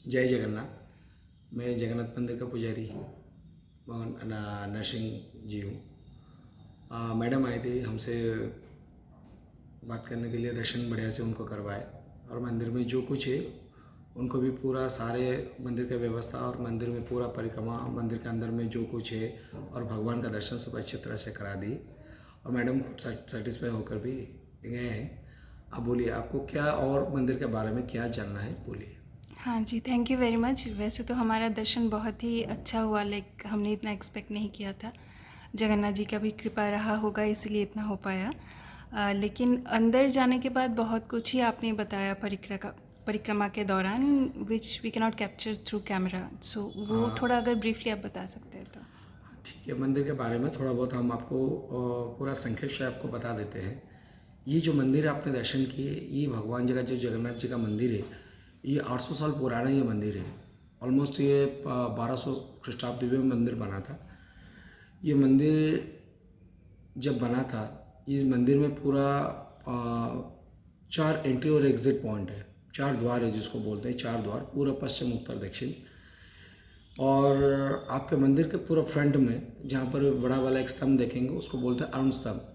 जय जगन्नाथ। मैं जगन्नाथ मंदिर का पुजारी नरसिंह जी हूँ। मैडम आई थी हमसे बात करने के लिए, दर्शन बढ़िया से उनको करवाए और मंदिर में जो कुछ है उनको भी पूरा सारे मंदिर का व्यवस्था और मंदिर में पूरा परिक्रमा, मंदिर के अंदर में जो कुछ है और भगवान का दर्शन सब अच्छी तरह से करा दी और मैडम सेटिस्फाई होकर भी गए हैं। आप बोलिए, आपको क्या और मंदिर के बारे में क्या जानना है, बोलिए। हाँ जी, थैंक यू वेरी मच। वैसे तो हमारा दर्शन बहुत ही अच्छा हुआ, लाइक हमने इतना एक्सपेक्ट नहीं किया था। जगन्नाथ जी का भी कृपा रहा होगा, इसलिए इतना हो पाया। लेकिन अंदर जाने के बाद बहुत कुछ ही आपने बताया परिक्रमा के दौरान, which we cannot capture through camera. So वो थोड़ा अगर ब्रीफली आप बता सकते हैं तो। ठीक है, मंदिर के बारे में थोड़ा बहुत हम आपको पूरा संक्षेप से आपको बता देते हैं। ये जो मंदिर आपने दर्शन किए, ये भगवान जी का जो जगन्नाथ जी का मंदिर है, ये 800 साल पुराना ये मंदिर है। ऑलमोस्ट ये 1200 ख्रीष्टाब्दी में मंदिर बना था। ये मंदिर जब बना था, इस मंदिर में पूरा 4 एंट्री और एग्जिट पॉइंट है, 4 द्वार है जिसको बोलते हैं, 4 द्वार, पूरा पश्चिम उत्तर दक्षिण। और आपके मंदिर के पूरा फ्रंट में जहाँ पर बड़ा वाला एक स्तंभ देखेंगे उसको बोलते हैं अरुण स्तंभ।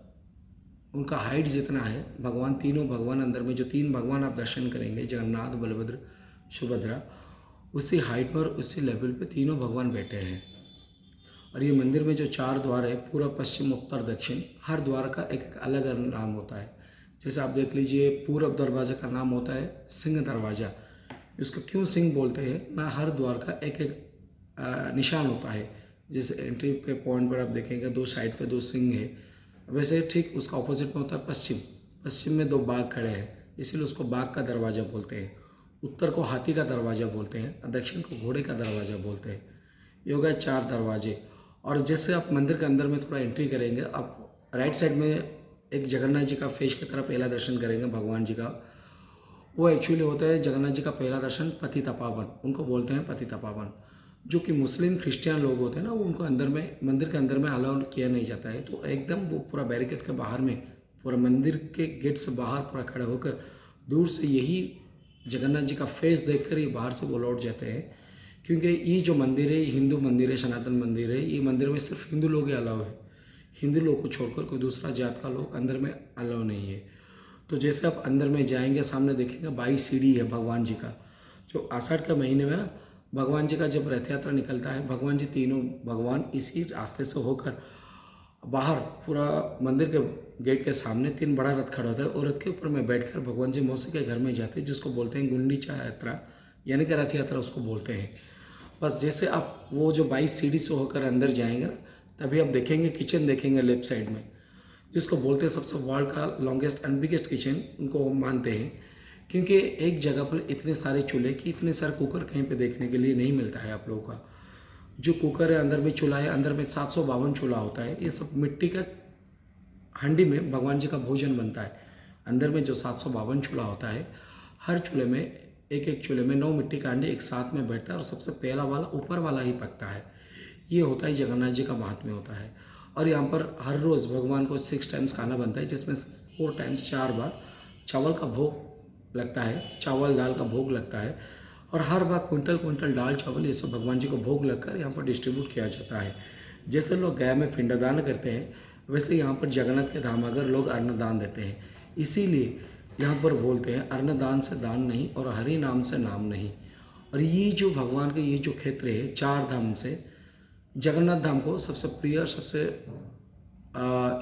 उनका हाइट जितना है, भगवान तीनों भगवान अंदर में जो 3 भगवान आप दर्शन करेंगे, जगन्नाथ, बलभद्र, सुभद्रा, उसी हाइट पर उसी लेवल पे तीनों भगवान बैठे हैं। और ये मंदिर में जो 4 द्वार है, पूरा पश्चिम उत्तर दक्षिण, हर द्वार का एक एक अलग अलग नाम होता है। जैसे आप देख लीजिए, पूर्व दरवाज़ा का नाम होता है सिंह दरवाज़ा। इसको क्यों सिंह बोलते हैं ना, हर द्वार का एक एक निशान होता है। जैसे एंट्री के पॉइंट पर आप देखेंगे 2 साइड पे 2 सिंह है, वैसे ठीक उसका ऑपोजिट में होता है पश्चिम। पश्चिम में 2 बाघ खड़े हैं, इसीलिए उसको बाघ का दरवाज़ा बोलते हैं। उत्तर को हाथी का दरवाज़ा बोलते हैं, दक्षिण को घोड़े का दरवाज़ा बोलते हैं। ये हो गए 4 दरवाजे। और जैसे आप मंदिर के अंदर में थोड़ा एंट्री करेंगे, आप राइट साइड में एक जगन्नाथ जी का फेस की तरफ पहला दर्शन करेंगे भगवान जी का। वो एक्चुअली होता है जगन्नाथ जी का पहला दर्शन पतितपावन, उनको बोलते हैं पतितपावन। जो कि मुस्लिम क्रिश्चियन लोग होते हैं ना, वो उनको अंदर में, मंदिर के अंदर में अलाउ किया नहीं जाता है। तो एकदम वो पूरा बैरिकेड के बाहर में, पूरा मंदिर के गेट से बाहर पूरा खड़े होकर दूर से यही जगन्नाथ जी का फेस देखकर ये बाहर से वो लौट जाते हैं। क्योंकि ये जो मंदिर है, हिंदू मंदिर है, सनातन मंदिर है। ये मंदिर में सिर्फ हिंदू लोग ही अलाउ है। हिंदू लोग को छोड़कर कोई दूसरा जात का लोग अंदर में अलाउ नहीं है। तो जैसे आप अंदर में जाएंगे, सामने देखेंगे 22 सीढ़ी है भगवान जी का। जो आषाढ़ के महीने में ना, भगवान जी का जब रथ यात्रा निकलता है, भगवान जी तीनों भगवान इसी रास्ते से होकर बाहर पूरा मंदिर के गेट के सामने 3 बड़ा रथ खड़ा होता है और रथ के ऊपर में बैठकर भगवान जी मौसी के घर में जाते हैं, जिसको बोलते हैं गुंडीचा यात्रा, यानी कि रथ यात्रा उसको बोलते हैं। बस जैसे आप वो जो 22 सीढ़ी से होकर अंदर जाएंगे ना, तभी आप देखेंगे किचन देखेंगे लेफ्ट साइड में, जिसको बोलते हैं सबसे वर्ल्ड का लॉन्गेस्ट एंड बिगेस्ट किचन, उनको वो मानते हैं। क्योंकि एक जगह पर इतने सारे चूल्हे की, इतने सारे कुकर कहीं पे देखने के लिए नहीं मिलता है आप लोगों का। जो कुकर है, अंदर में चूल्हा है, अंदर में 752 चूल्हा होता है। ये सब मिट्टी का हंडी में भगवान जी का भोजन बनता है। अंदर में जो 752 चूल्हा होता है, हर चूल्हे में एक एक चूल्हे में 9 मिट्टी का हंडी एक साथ में बैठता है और सबसे पहला वाला ऊपर वाला ही पकता है। ये होता है जगन्नाथ जी का महात्म्य होता है। और यहाँ पर हर रोज़ भगवान को 6 टाइम्स खाना बनता है, जिसमें 4 टाइम्स 4 बार चावल का भोग लगता है, चावल दाल का भोग लगता है। और हर बार क्विंटल क्विंटल दाल चावल ये सब भगवान जी को भोग लगकर यहाँ पर डिस्ट्रीब्यूट किया जाता है। जैसे लोग गया में पिंडदान करते हैं, वैसे यहाँ पर जगन्नाथ के धाम अगर लोग अन्नदान देते हैं। इसीलिए यहाँ पर बोलते हैं अन्नदान से दान नहीं और हरि नाम से नाम नहीं। और ये जो भगवान के ये जो क्षेत्र है, 4 धाम से जगन्नाथ धाम को सबसे प्रिय, सबसे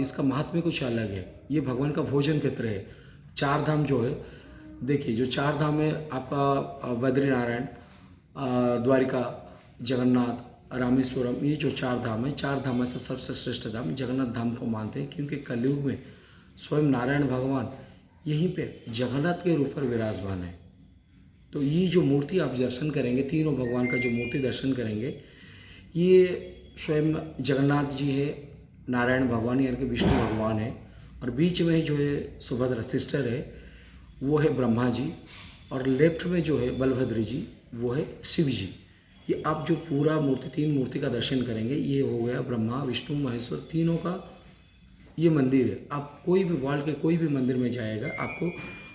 इसका महात्म्य कुछ अलग है। ये भगवान का भोजन क्षेत्र है। 4 धाम जो है, देखिए जो 4 धाम है आपका बद्रीनारायण, द्वारिका, जगन्नाथ, रामेश्वरम, ये जो 4 धाम है, 4 धाम में से सबसे श्रेष्ठ धाम जगन्नाथ धाम को मानते हैं। क्योंकि कलयुग में स्वयं नारायण भगवान यहीं पे जगन्नाथ के रूप पर विराजमान है। तो ये जो मूर्ति आप दर्शन करेंगे, तीनों भगवान का जो मूर्ति दर्शन करेंगे, ये स्वयं जगन्नाथ जी है, नारायण भगवान यानी कि विष्णु भगवान है, और बीच में जो है सुभद्रा सिस्टर है, वो है ब्रह्मा जी, और लेफ्ट में जो है बलभद्र जी, वो है शिव जी। ये आप जो पूरा मूर्ति, 3 मूर्ति का दर्शन करेंगे, ये हो गया ब्रह्मा विष्णु महेश्वर तीनों का ये मंदिर है। आप कोई भी वर्ल्ड के कोई भी मंदिर में जाएगा, आपको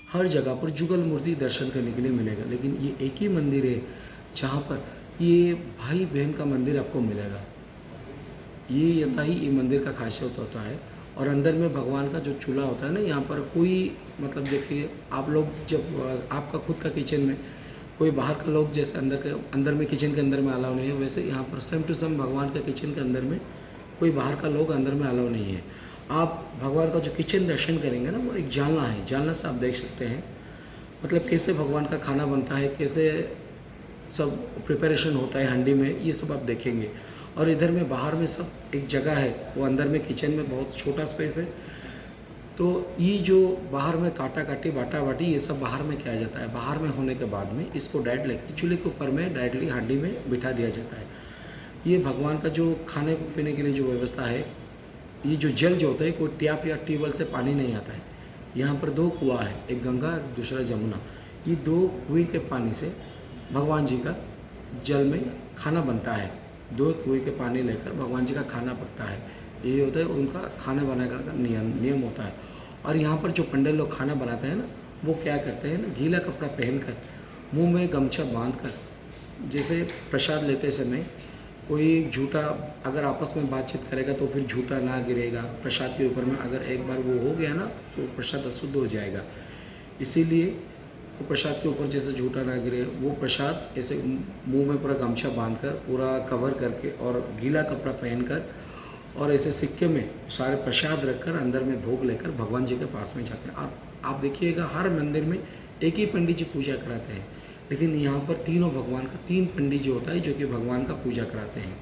हर जगह पर जुगल मूर्ति दर्शन करने के लिए मिलेगा। लेकिन ये एक ही मंदिर है जहाँ पर ये भाई बहन का मंदिर आपको मिलेगा। ये होता ही ये मंदिर का खासियत होता है। और अंदर में भगवान का जो चूल्हा होता है ना, यहाँ पर कोई मतलब देखिए आप लोग जब आपका खुद का किचन में कोई बाहर का लोग जैसे अंदर में किचन के अंदर में अलाउ नहीं है, वैसे यहाँ पर सेम टू सेम भगवान के किचन के अंदर में कोई बाहर का लोग अंदर में अलाउ नहीं है। आप भगवान का जो किचन दर्शन करेंगे ना, वो एक जालना है, जालना से आप देख सकते हैं मतलब कैसे भगवान का खाना बनता है, कैसे सब प्रिपरेशन होता है हांडी में, ये सब आप देखेंगे। और इधर में बाहर में सब एक जगह है, वो अंदर में किचन में बहुत छोटा स्पेस है। तो ये जो बाहर में काटा काटी बाटा बाटी ये सब बाहर में किया जाता है। बाहर में होने के बाद में इसको डायरेक्ट लेकर चूल्हे के ऊपर में डायरेक्टली हांडी में बिठा दिया जाता है। ये भगवान का जो खाने पीने के लिए जो व्यवस्था है, ये जो जल जो होता है कोई टैप या ट्यूबवेल से पानी नहीं आता है। यहाँ पर 2 कुआं है, एक गंगा एक दूसरा जमुना। ये 2 कुएं के पानी से भगवान जी का जल में खाना बनता है। 2 कुएं के पानी लेकर भगवान जी का खाना पकता है। ये होता है उनका खाना बनाने का नियम होता है। और यहाँ पर जो पंडित लोग खाना बनाते हैं ना, वो क्या करते हैं ना, गीला कपड़ा पहनकर मुंह में गमछा बांधकर, जैसे प्रसाद लेते समय कोई झूठा अगर आपस में बातचीत करेगा तो फिर झूठा ना गिरेगा प्रसाद के ऊपर में। अगर एक बार वो हो गया ना तो प्रसाद अशुद्ध हो जाएगा। इसीलिए वो प्रसाद के ऊपर जैसे झूठा ना गिरे, वो प्रसाद ऐसे मुंह में पूरा गमछा बांधकर पूरा कवर करके और गीला कपड़ा पहनकर और ऐसे सिक्के में सारे प्रसाद रखकर अंदर में भोग लेकर भगवान जी के पास में जाते हैं। आप देखिएगा हर मंदिर में एक ही पंडित जी पूजा कराते हैं, लेकिन यहाँ पर तीनों भगवान का 3 पंडित जी होता है जो कि भगवान का पूजा कराते हैं।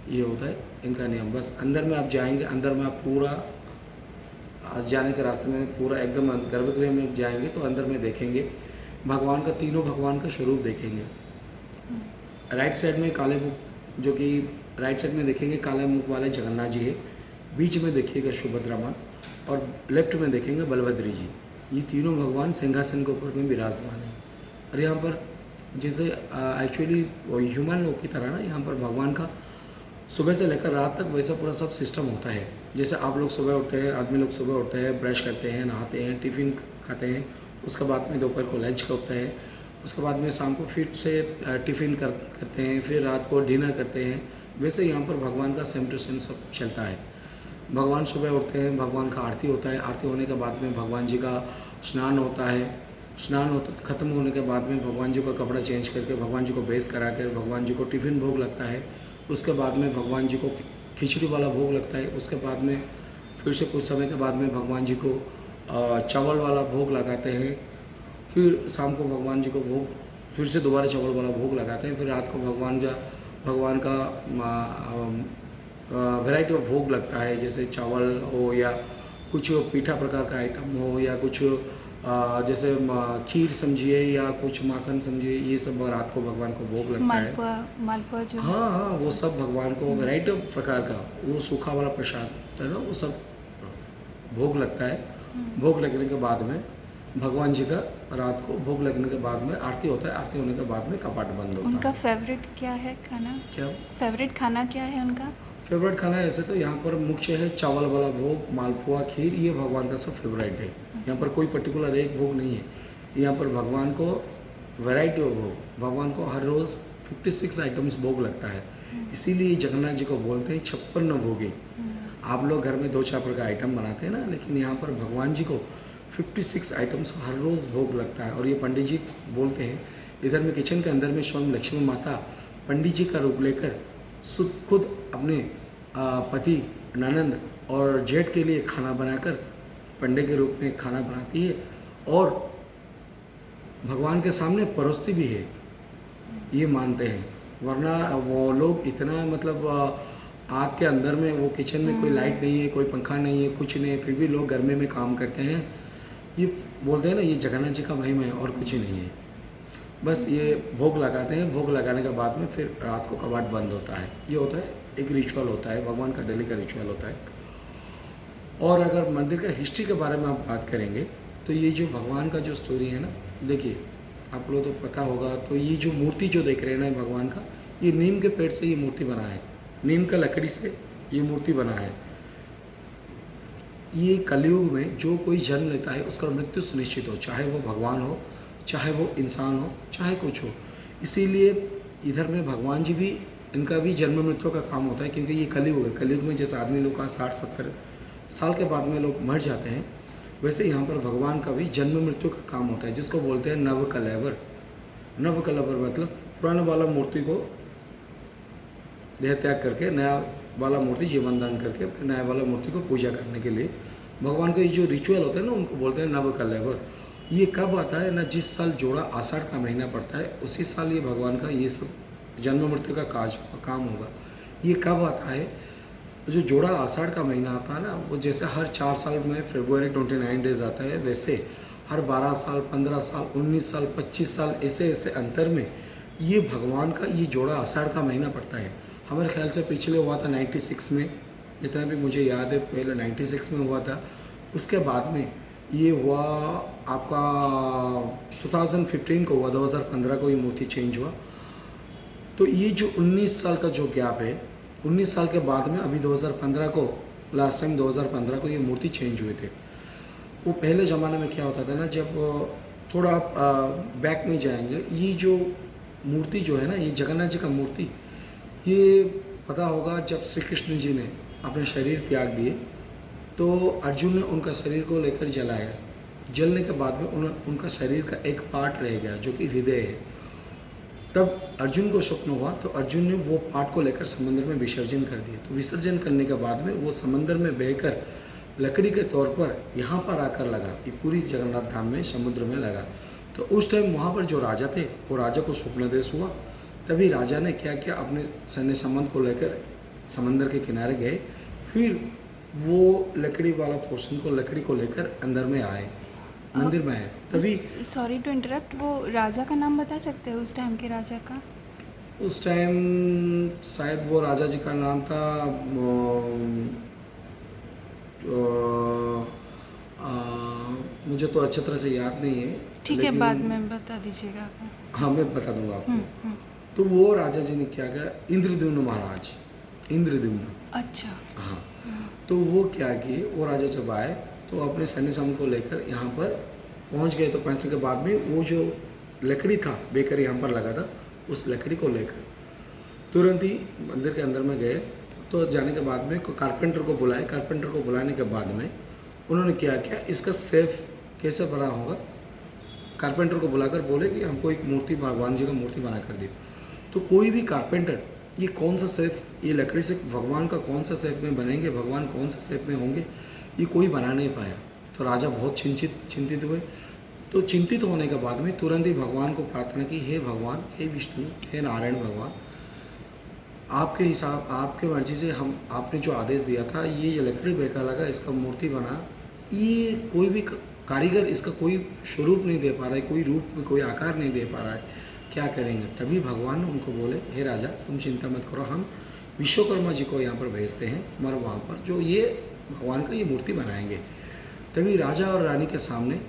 ये होता है इनका नियम। बस अंदर में आप जाएंगे, अंदर में आप पूरा जाने के रास्ते में पूरा एकदम गर्भगृह में जाएंगे तो अंदर में देखेंगे भगवान का, तीनों भगवान का स्वरूप देखेंगे। राइट साइड में काले मुख, जो कि राइट साइड में देखेंगे काले मुख वाले जगन्नाथ जी है, बीच में देखिएगा सुभद्रा माँ और लेफ्ट में देखेंगे बलभद्र जी। ये तीनों भगवान सिंहासन के ऊपर में विराजमान है। और यहाँ पर जैसे एक्चुअली ह्यूमन लोग की तरह ना, यहाँ पर भगवान का सुबह से लेकर रात तक वैसा पूरा सब सिस्टम होता है। जैसे आप लोग सुबह उठते हैं, आदमी लोग सुबह उठते हैं, ब्रश करते हैं, नहाते हैं, टिफ़िन खाते हैं, उसके बाद में दोपहर को लंच करते हैं, उसके बाद में शाम को फिर से टिफ़िन करते हैं, फिर रात को डिनर करते हैं। वैसे यहाँ पर भगवान का सेम टू सेम सब चलता है। भगवान सुबह उठते हैं, भगवान का आरती होता है, आरती होने के बाद में भगवान जी का स्नान होता है, ख़त्म होने के बाद में भगवान जी का कपड़ा चेंज करके भगवान जी को बेस करा कर भगवान जी को टिफ़िन भोग लगता है। उसके बाद में भगवान जी को खिचड़ी वाला भोग लगता है। उसके बाद में फिर से कुछ समय के बाद में भगवान जी को चावल वाला भोग लगाते हैं। फिर शाम को भगवान जी को भोग फिर से दोबारा चावल वाला भोग लगाते हैं। फिर रात को भगवान का वैरायटी ऑफ भोग लगता है, जैसे चावल हो या कुछ पीठा प्रकार का आइटम हो या कुछ जैसे खीर समझिए या कुछ माखन समझिए, ये सब रात को भगवान को भोग लगता है। मालपुआ जो हाँ, वो सब भगवान को वैरायटी ऑफ प्रकार का वो सूखा वाला प्रसाद होता है ना, वो सब भोग लगता है। भोग लगने के बाद में भगवान जी का रात को भोग लगने के बाद में आरती होता है। आरती होने के बाद में कपाट बंद होता है। उनका फेवरेट क्या है खाना? क्या फेवरेट खाना क्या है उनका? फेवरेट खाना ऐसे तो यहाँ पर मुख्य है चावल वाला भोग, मालपुआ, खीर, ये भगवान का सब फेवरेट है। यहाँ पर कोई पर्टिकुलर एक भोग नहीं है। यहाँ पर भगवान को वैरायटी ऑफ भोग, भगवान को हर रोज़ 56 आइटम्स भोग लगता है। इसीलिए जगन्नाथ जी को बोलते हैं 56 भोगी। आप लोग घर में 2-4 प्रकार का आइटम बनाते हैं ना, लेकिन यहाँ पर भगवान जी को 56 आइटम्स हर रोज़ भोग लगता है। और ये पंडित जी बोलते हैं, इधर में किचन के अंदर में स्वयं लक्ष्मी माता पंडित जी का रूप लेकर खुद अपने पति, ननंद और जेठ के लिए खाना बनाकर पंडित के रूप में खाना बनाती है और भगवान के सामने परोसती भी है, ये मानते हैं। वरना वो लोग इतना मतलब आग के अंदर में, वो किचन में कोई लाइट नहीं है, कोई पंखा नहीं है, कुछ नहीं है, फिर भी लोग गर्मी में काम करते हैं। ये बोलते हैं ना, ये जगन्नाथ जी का महिमा है और कुछ नहीं है। बस ये भोग लगाते हैं, भोग लगाने के बाद में फिर रात को कपाट बंद होता है। ये होता है एक रिचुअल होता है, भगवान का डेली का रिचुअल होता है। और अगर मंदिर का हिस्ट्री के बारे में आप बात करेंगे तो ये जो भगवान का जो स्टोरी है ना, देखिए आप लोग तो पता होगा, तो ये जो मूर्ति जो देख रहे हैं ना भगवान का, ये नीम के पेड़ से ये मूर्ति बना है, नीम का लकड़ी से ये मूर्ति बना है। ये कलयुग में जो कोई जन्म लेता है उसका मृत्यु सुनिश्चित हो, चाहे वो भगवान हो, चाहे वो इंसान हो, चाहे कुछ हो। इसीलिए इधर में भगवान जी भी, इनका भी जन्म मृत्यु का काम होता है, क्योंकि ये कलयुग है। कलयुग में जैसे आदमी लोग का 60-70 साल के बाद में लोग मर जाते हैं, वैसे यहाँ पर भगवान का भी जन्म मृत्यु का काम होता है, जिसको बोलते हैं नवकलेवर। नवकलेवर मतलब पुराना वाला मूर्ति को देह त्याग करके नया वाला मूर्ति जीवन दान करके फिर नया वाला मूर्ति को पूजा करने के लिए भगवान का ये जो रिचुअल होता है ना, उनको बोलते हैं नवकलेवर। ये कब आता है ना, जिस साल जोड़ा आषाढ़ का महीना पड़ता है उसी साल ये भगवान का ये सब जन्म मृत्यु का काम होगा। ये कब आता है, जो जोड़ा आषाढ़ का महीना आता है ना, वो जैसे हर 4 साल में फरवरी 29 डेज आता है, वैसे हर 12 साल, 15 साल, 19 साल, 25 साल ऐसे ऐसे अंतर में ये भगवान का ये जोड़ा आषाढ़ का महीना पड़ता है। हमारे ख्याल से पिछले हुआ था 96 में, जितना भी मुझे याद है पहले 96 में हुआ था। उसके बाद में ये हुआ आपका 2015 को हुआ, 2015 को ये मूर्ति चेंज हुआ। तो ये जो 19 साल का जो गैप है, 19 साल के बाद में अभी 2015 को, लास्ट टाइम 2015 को ये मूर्ति चेंज हुए थे। वो पहले ज़माने में क्या होता था ना, जब थोड़ा आप बैक में जाएंगे, ये जो मूर्ति जो है ना, ये जगन्नाथ जी का मूर्ति, ये पता होगा जब श्री कृष्ण जी ने अपने शरीर त्याग दिए तो अर्जुन ने उनका शरीर को लेकर जलाया। जलने के बाद में उनका शरीर का एक पार्ट रह गया जो कि हृदय है। तब अर्जुन को स्वप्न हुआ तो अर्जुन ने वो पार्ट को लेकर समंदर में विसर्जन कर दिया। तो विसर्जन करने के बाद में वो समंदर में बहकर लकड़ी के तौर पर यहाँ पर आकर लगा, ये पूरी जगन्नाथ धाम में समुद्र में लगा। तो उस टाइम वहाँ पर जो राजा थे, वो राजा को स्वप्नदेश हुआ। तभी राजा ने क्या किया, अपने सैन्य संबंध को लेकर समंदर के किनारे गए, फिर वो लकड़ी वाला पोर्शन को, लकड़ी को लेकर अंदर में आए, मंदिर में आए। तभी सॉरी टू इंटरप्ट, वो राजा का नाम बता सकते हो उस टाइम के राजा का? उस टाइम शायद वो राजा जी का नाम था मुझे तो अच्छी तरह से याद नहीं है। ठीक है, बाद में बता दीजिएगा। हाँ, मैं बता दूंगा आपको। तो वो राजा जी ने क्या किया, इंद्रद्युम्न महाराज, इंद्रद्युम्न, अच्छा, हाँ, तो वो क्या किए, वो राजा जब आए तो अपने सैन्य समूह को लेकर यहाँ पर पहुँच गए। तो पहुँचने के बाद में वो जो लकड़ी था बेकर यहाँ पर लगा था, उस लकड़ी को लेकर तुरंत ही मंदिर के अंदर में गए। तो जाने के बाद में कारपेंटर को बुलाए। कारपेंटर को बुलाने के बाद में उन्होंने क्या किया, इसका सेफ कैसे बना होगा, कारपेंटर को बुलाकर बोले कि हमको एक मूर्ति, भगवान जी का मूर्ति बना कर दियो। तो कोई भी कारपेंटर ये कौन सा सेफ, ये लकड़ी से भगवान का कौन सा सेफ में बनेंगे, भगवान कौन सा सेफ में होंगे, ये कोई बना नहीं पाया। तो राजा बहुत चिंतित हुए। तो चिंतित होने के बाद में तुरंत ही भगवान को प्रार्थना की, हे भगवान, हे विष्णु, हे नारायण भगवान, आपके हिसाब, आपके मर्जी से हम, आपने जो आदेश दिया था, ये जो लकड़ी बेकार लगा, इसका मूर्ति बना, ये कोई भी कारीगर इसका कोई स्वरूप नहीं दे पा रहा है, कोई रूप में कोई आकार नहीं दे पा रहा है, क्या करेंगे। तभी भगवान ने उनको बोले, हे राजा, तुम चिंता मत करो, हम विश्वकर्मा जी को यहाँ पर भेजते हैं तुम्हारे वहाँ पर, जो ये भगवान का ये मूर्ति बनाएंगे। तभी राजा और रानी के सामने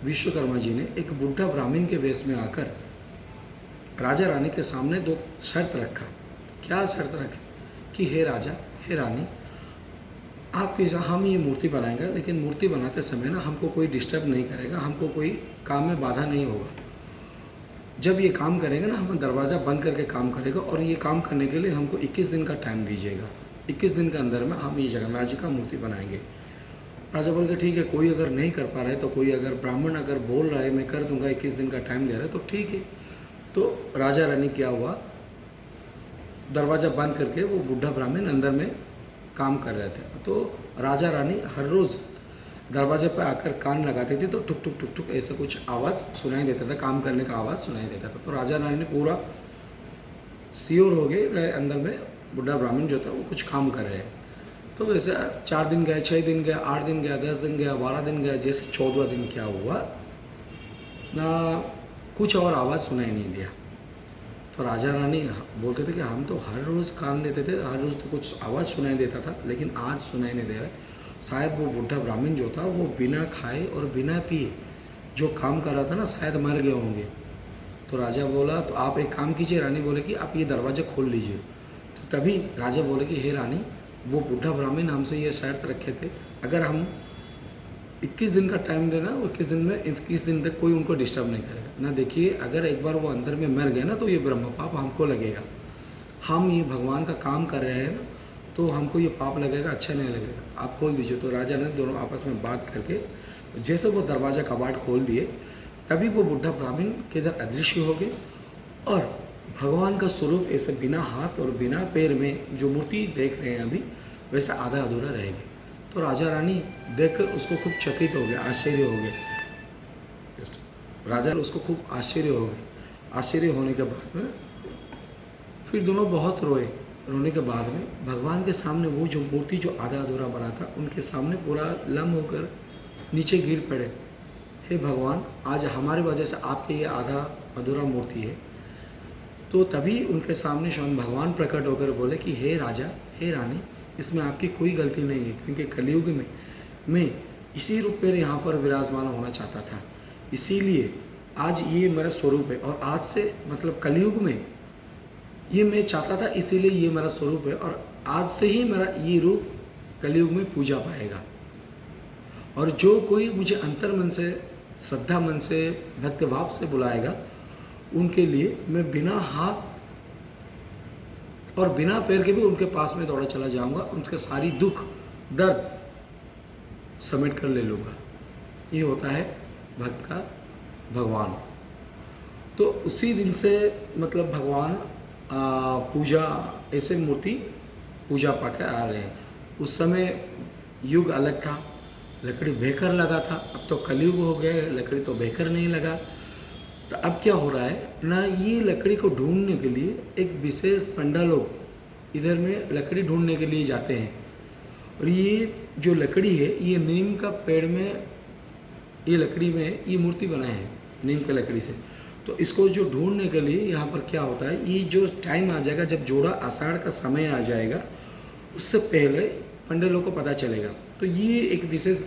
विश्वकर्मा जी ने एक बुढ़ा ब्राह्मण के वेश में आकर राजा रानी के सामने 2 शर्त रखा। क्या शर्त रखे कि हे राजा, हे रानी, आपके हम ये मूर्ति बनाएंगे, लेकिन मूर्ति बनाते समय ना हमको कोई डिस्टर्ब नहीं करेगा, हमको कोई काम में बाधा नहीं होगा। जब ये काम करेंगे ना, हम दरवाज़ा बंद करके काम करेगा, और ये काम करने के लिए हमको 21 दिन का टाइम दीजिएगा। 21 दिन के अंदर में हम ये जगन्नाथ जी का मूर्ति बनाएंगे। राजा बोल के ठीक है, कोई अगर नहीं कर पा रहा है तो कोई अगर ब्राह्मण अगर बोल रहा है मैं कर दूंगा, 21 दिन का टाइम दे रहा है तो ठीक है। तो राजा रानी क्या हुआ, दरवाज़ा बंद करके वो बुढ़ा ब्राह्मण अंदर में काम कर रहे थे। तो राजा रानी हर रोज़ दरवाजे पर आकर कान लगाते थे, तो टुक टुक टुक टुक ऐसा कुछ आवाज़ सुनाई देता था, काम करने का आवाज़ सुनाई देता था। तो राजा रानी ने पूरा श्योर हो गए अंदर में बुढ़ा ब्राह्मण जो था वो कुछ काम कर रहे हैं। तो वैसे 4 दिन गए, 6 दिन गया, 8 दिन गया, 10 दिन गया, 12 दिन गया, जैसे 14वां दिन क्या हुआ ना, कुछ और आवाज़ सुनाई नहीं दिया। तो राजा रानी बोलते थे कि हम तो हर रोज़ कान देते थे, हर रोज़ तो कुछ आवाज़ सुनाई देता था, लेकिन आज सुनाई नहीं दे रहा है। शायद वो बुढ़ा ब्राह्मण जो था वो बिना खाए और बिना पिए जो काम कर रहा था ना, शायद मर गए होंगे। तो राजा बोला, तो आप एक काम कीजिए। रानी बोले कि आप ये दरवाज़ा खोल लीजिए। तो तभी राजा बोले कि हे रानी, वो बुढ़ा ब्राह्मण हमसे ये शर्त रखे थे, अगर हम 21 दिन का टाइम देना, और 21 दिन में 21 दिन तक कोई उनको डिस्टर्ब नहीं करेगा ना। देखिए, अगर एक बार वो अंदर में मर गया ना तो ये ब्रह्म पाप हमको लगेगा। हम ये भगवान का काम कर रहे हैं ना, तो हमको ये पाप लगेगा, अच्छा नहीं लगेगा। आप खोल दीजिए। तो राजा ने दोनों आपस में बात करके जैसे वो दरवाज़ा कबाट खोल दिए, तभी वो बुढ़ा ब्राह्मण के इधर अदृश्य हो गए, और भगवान का स्वरूप ऐसे बिना हाथ और बिना पैर में जो मूर्ति देख रहे हैं अभी, वैसा आधा अधूरा रह गया। तो राजा रानी देखकर उसको खूब चकित हो गए, आश्चर्य हो गए। राजा उसको खूब आश्चर्य हो गए। आश्चर्य होने के बाद में फिर दोनों बहुत रोए। रोने के बाद में भगवान के सामने वो जो मूर्ति जो आधा अधूरा बना था, उनके सामने पूरा लम होकर नीचे गिर पड़े। हे भगवान, आज हमारे वजह से आपके ये आधा अधूरा मूर्ति है। तो तभी उनके सामने स्वयं भगवान प्रकट होकर बोले कि हे राजा, हे रानी, इसमें आपकी कोई गलती नहीं है, क्योंकि कलयुग में मैं इसी रूप में यहाँ पर विराजमान होना चाहता था, इसीलिए आज ये मेरा स्वरूप है। और आज से मतलब कलयुग में ये मैं चाहता था, इसीलिए ये मेरा स्वरूप है, और आज से ही मेरा ये रूप कलयुग में पूजा पाएगा। और जो कोई मुझे अंतर मन से, श्रद्धा मन से, भक्ति भाव से बुलाएगा, उनके लिए मैं बिना हाथ और बिना पैर के भी उनके पास में दौड़ा चला जाऊंगा, उनके सारी दुख दर्द समेट कर ले लूँगा। ये होता है भक्त का भगवान। तो उसी दिन से मतलब भगवान पूजा, ऐसे मूर्ति पूजा पाके आ रहे हैं। उस समय युग अलग था, लकड़ी बेकार लगा था। अब तो कलयुग हो गया, लकड़ी तो बेकार नहीं लगा। तो अब क्या हो रहा है ना, ये लकड़ी को ढूंढने के लिए एक विशेष पंडा लोग इधर में लकड़ी ढूंढने के लिए जाते हैं। और ये जो लकड़ी है, ये नीम का पेड़ में, ये लकड़ी में ये मूर्ति बनाए हैं नीम के लकड़ी से। तो इसको जो ढूंढने के लिए यहाँ पर क्या होता है, ये जो टाइम आ जाएगा, जब जोड़ा आषाढ़ का समय आ जाएगा, उससे पहले पंडे लोग को पता चलेगा। तो ये एक विशेष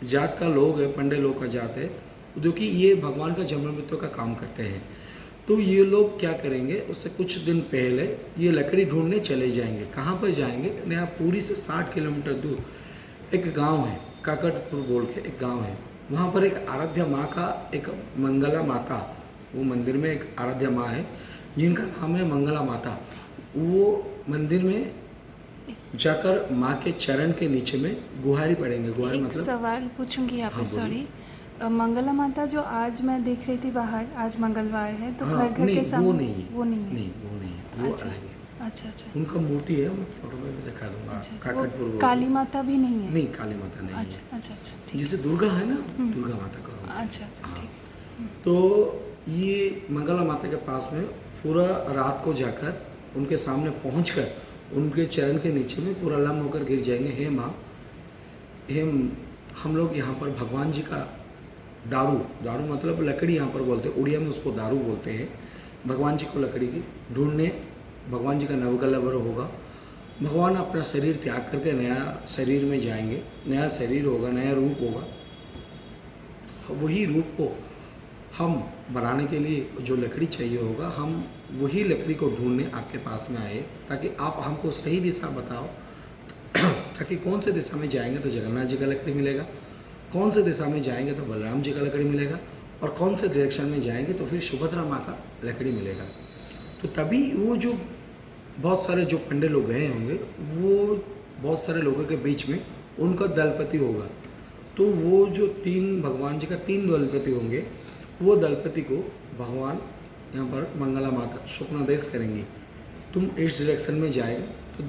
जात का लोग है, पंडे लोग का जात है, जो कि ये भगवान का जन्म मृत्यु का काम करते हैं। तो ये लोग क्या करेंगे, उससे कुछ दिन पहले ये लकड़ी ढूंढने चले जाएंगे। कहाँ पर जाएंगे, यहाँ पूरी से 60 किलोमीटर दूर एक गांव है, काकटपुर बोल के एक गांव है। वहाँ पर एक आराध्या माँ का, एक मंगला माता, वो मंदिर में एक आराध्या माँ है जिनका नाम है मंगला माता। वो मंदिर में जाकर माँ के चरण के नीचे में गुहारी पड़ेंगे। गुहारी मतलब सवाल पूछूंगी आपसे, हाँ, सॉरी। मंगला माता जो आज मैं देख रही थी बाहर, आज मंगलवार है, तो हाँ, घर के सामने वो नहीं है, वो नहीं है। नहीं वो नहीं है, वो अच्छा, अलग है। अच्छा। उनका मूर्ति है, मैं फोटो में भी दिखा दूंगा। अच्छा, काकटपुर वो काली माता भी नहीं है? नहीं, काली माता नहीं है। अच्छा, ठीक। जैसे दुर्गा है ना, दुर्गा माता का रूप। अच्छा, हाँ। ठीक। तो ये मंगला माता के पास में पूरा रात को जाकर उनके सामने पहुंचकर उनके चरण के नीचे में पूरा लम होकर गिर जाएंगे। हे माँ, हे हम लोग यहाँ पर भगवान जी का दारू, दारू मतलब लकड़ी यहाँ पर बोलते हैं, उड़िया में उसको दारू बोलते हैं। भगवान जी को लकड़ी की ढूंढने, भगवान जी का नवकलवर होगा। भगवान अपना शरीर त्याग करके नया शरीर में जाएंगे, नया शरीर होगा, नया रूप होगा। वही रूप को हम बनाने के लिए जो लकड़ी चाहिए होगा, हम वही लकड़ी को ढूंढने आपके पास में आए, ताकि आप हमको सही दिशा बताओ, ताकि कौन से दिशा में जाएंगे तो जगन्नाथ जी का लकड़ी मिलेगा, कौन से दिशा में जाएंगे तो बलराम जी का लकड़ी मिलेगा, और कौन से डायरेक्शन में जाएंगे तो फिर सुभद्रा माँ का लकड़ी मिलेगा। तो तभी वो जो बहुत सारे जो पंडे लोग गए होंगे, वो बहुत सारे लोगों के बीच में उनका दलपति होगा। तो वो जो तीन भगवान जी का 3 दलपति होंगे, वो दलपति को भगवान यहाँ पर मंगला माता स्वप्नादेश करेंगी, तुम इस डायरेक्शन में जाएगा तो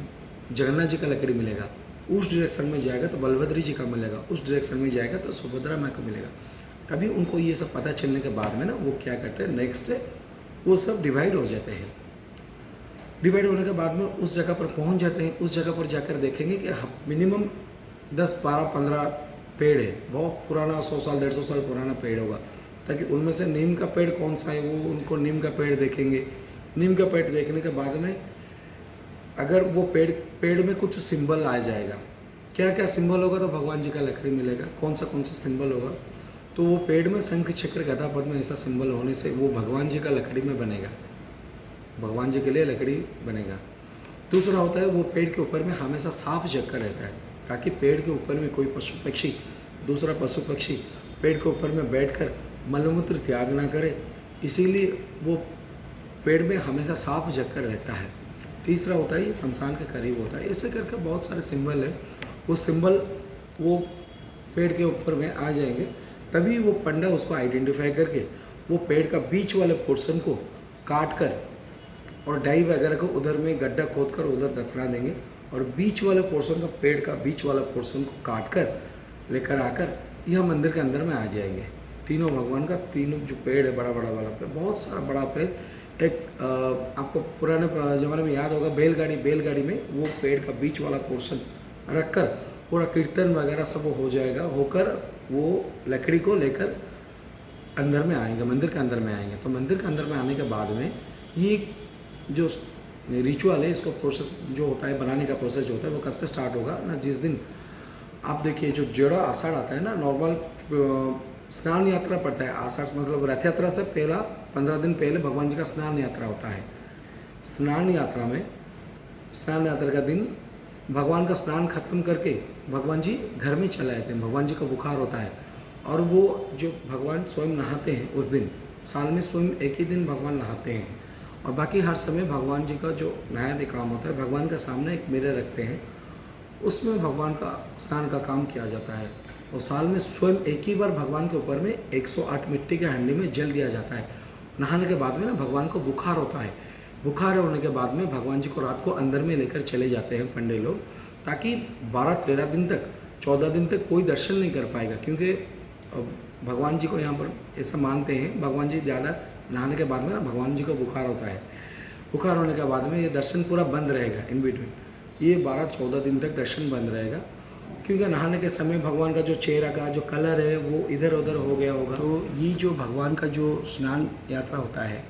जगन्नाथ जी का लकड़ी मिलेगा, उस डायरेक्शन में जाएगा तो बलभद्र जी का मिलेगा, उस डायरेक्शन में जाएगा तो सुभद्रा माँ का मिलेगा। तभी उनको ये सब पता चलने के बाद में ना वो क्या करते हैं, नेक्स्ट डे वो सब डिवाइड हो जाते हैं। डिवाइड होने के बाद में उस जगह पर पहुंच जाते हैं। उस जगह पर जाकर देखेंगे कि मिनिमम 10, 12, 15 पेड़ है, बहुत पुराना, 100 साल 150 साल पुराना पेड़ होगा, ताकि उनमें से नीम का पेड़ कौन सा है, वो उनको नीम का पेड़ देखेंगे। नीम का पेड़ देखने के बाद में अगर वो पेड़ में कुछ सिंबल आ जाएगा, क्या क्या सिंबल होगा तो भगवान जी का लकड़ी मिलेगा। कौन सा सिंबल होगा, तो वो पेड़ में शंख चक्र गदा पद्म ऐसा सिंबल होने से वो भगवान जी का लकड़ी में बनेगा, भगवान जी के लिए लकड़ी बनेगा। दूसरा होता है वो पेड़ के ऊपर में हमेशा साफ जगह रहता है, ताकि पेड़ के ऊपर में कोई पशु पक्षी दूसरा पशु पक्षी पेड़ के ऊपर में बैठकर मलमूत्र त्याग ना करे, इसीलिए वो पेड़ में हमेशा सांप जगकर रहता है। तीसरा होता है ये शमशान के करीब होता है। ऐसे करके बहुत सारे सिंबल है, वो सिंबल वो पेड़ के ऊपर में आ जाएंगे, तभी वो पंडा उसको आइडेंटिफाई करके वो पेड़ का बीच वाले पोर्शन को काट कर और डाई वगैरह को उधर में गड्ढा खोद कर उधर दफना देंगे, और बीच वाले पोर्शन का पेड़ का बीच वाला पोर्शन को काट कर लेकर आकर यह मंदिर के अंदर में आ जाएंगे। तीनों भगवान का तीनों जो पेड़ है, बड़ा बड़ा वाला पेड़, बहुत सारा बड़ा पेड़, एक आपको पुराने ज़माने में याद होगा बैलगाड़ी में वो पेड़ का बीच वाला पोर्शन रख कर पूरा कीर्तन वगैरह सब हो जाएगा, होकर वो लकड़ी को लेकर अंदर में आएंगे, मंदिर के अंदर में आएंगे। तो मंदिर के अंदर में आने के बाद में ये जो रिचुअल है, इसको प्रोसेस जो होता है, बनाने का प्रोसेस जो होता है, वो कब से स्टार्ट होगा ना, जिस दिन आप देखिए जो जेड़ा आषाढ़ आता है ना, नॉर्मल स्नान यात्रा पड़ता है। आषाढ़ मतलब रथ यात्रा से पहला 15 दिन पहले भगवान जी का स्नान यात्रा होता है। स्नान यात्रा का दिन भगवान का स्नान खत्म करके भगवान जी घर में चले आते हैं। भगवान जी का बुखार होता है और वो जो भगवान स्वयं नहाते हैं उस दिन, साल में स्वयं एक ही दिन भगवान नहाते हैं, और बाकी हर समय भगवान जी का जो नया काम होता है, भगवान के सामने एक मिरर रखते हैं, उसमें भगवान का स्नान का काम किया जाता है। और साल में स्वयं एक ही बार भगवान के ऊपर में 108 मिट्टी के हंडी में जल दिया जाता है। नहाने के बाद में ना भगवान को बुखार होता है, बुखार होने के बाद में भगवान जी को रात को अंदर में लेकर चले जाते हैं पंडे लोग, ताकि 12-13 दिन तक 14 दिन तक कोई दर्शन नहीं कर पाएगा, क्योंकि भगवान जी को यहाँ पर ऐसा मानते हैं, भगवान जी ज़्यादा नहाने के बाद में ना भगवान जी को बुखार होता है, बुखार होने के बाद में ये दर्शन पूरा बंद रहेगा। इन बिटवीन ये 12-14 दिन तक दर्शन बंद रहेगा, क्योंकि नहाने के समय भगवान का जो चेहरा का जो कलर है वो इधर उधर हो गया होगा। तो ये जो भगवान का जो स्नान यात्रा होता है,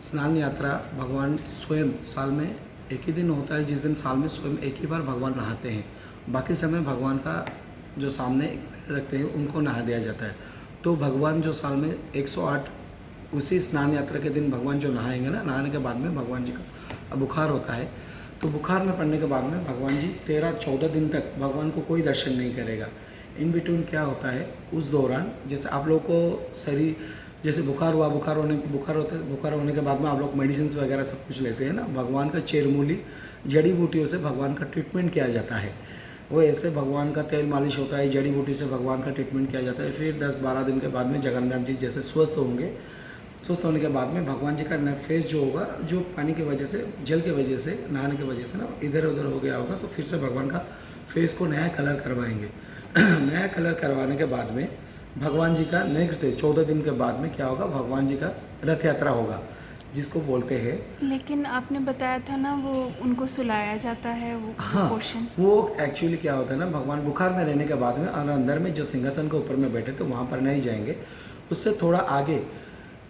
स्नान यात्रा भगवान स्वयं साल में एक ही दिन होता है, जिस दिन साल में स्वयं एक ही बार भगवान नहाते हैं, बाकी समय भगवान का जो सामने रखते हैं उनको नहा दिया जाता है। तो भगवान जो साल में 108 उसी स्नान यात्रा के दिन भगवान जो नहाएंगे ना, नहाने के बाद में भगवान जी का बुखार होता है, तो बुखार में पड़ने के बाद में भगवान जी 13-14 दिन तक भगवान को कोई दर्शन नहीं करेगा। इन बिटवीन क्या होता है, उस दौरान जैसे आप लोग को शरीर जैसे बुखार हुआ, बुखार होने के बाद में आप लोग मेडिसिन वगैरह सब कुछ लेते हैं ना, भगवान का चेरमूली जड़ी बूटियों से भगवान का ट्रीटमेंट किया जाता है। वो ऐसे भगवान का तेल मालिश होता है, जड़ी बूटी से भगवान का ट्रीटमेंट किया जाता है। फिर 10-12 दिन के बाद में जगन्नाथ जी जैसे स्वस्थ होंगे, स्वस्थ होने के बाद में भगवान जी का फेस जो होगा, जो पानी की वजह से, जल की वजह से, नहाने की वजह से ना इधर उधर हो गया होगा, तो फिर से भगवान का फेस को नया कलर करवाएंगे। नया कलर करवाने के बाद में भगवान जी का नेक्स्ट डे 14 दिन के बाद में क्या होगा, भगवान जी का रथ यात्रा होगा, जिसको बोलते हैं। लेकिन आपने बताया था ना वो उनको सुलाया जाता है, वो पोर्शन, वो एक्चुअली क्या होता है ना, भगवान बुखार में रहने के बाद में और अंदर में जो सिंहासन के ऊपर में बैठे थे वहाँ पर नहीं जाएंगे, उससे थोड़ा आगे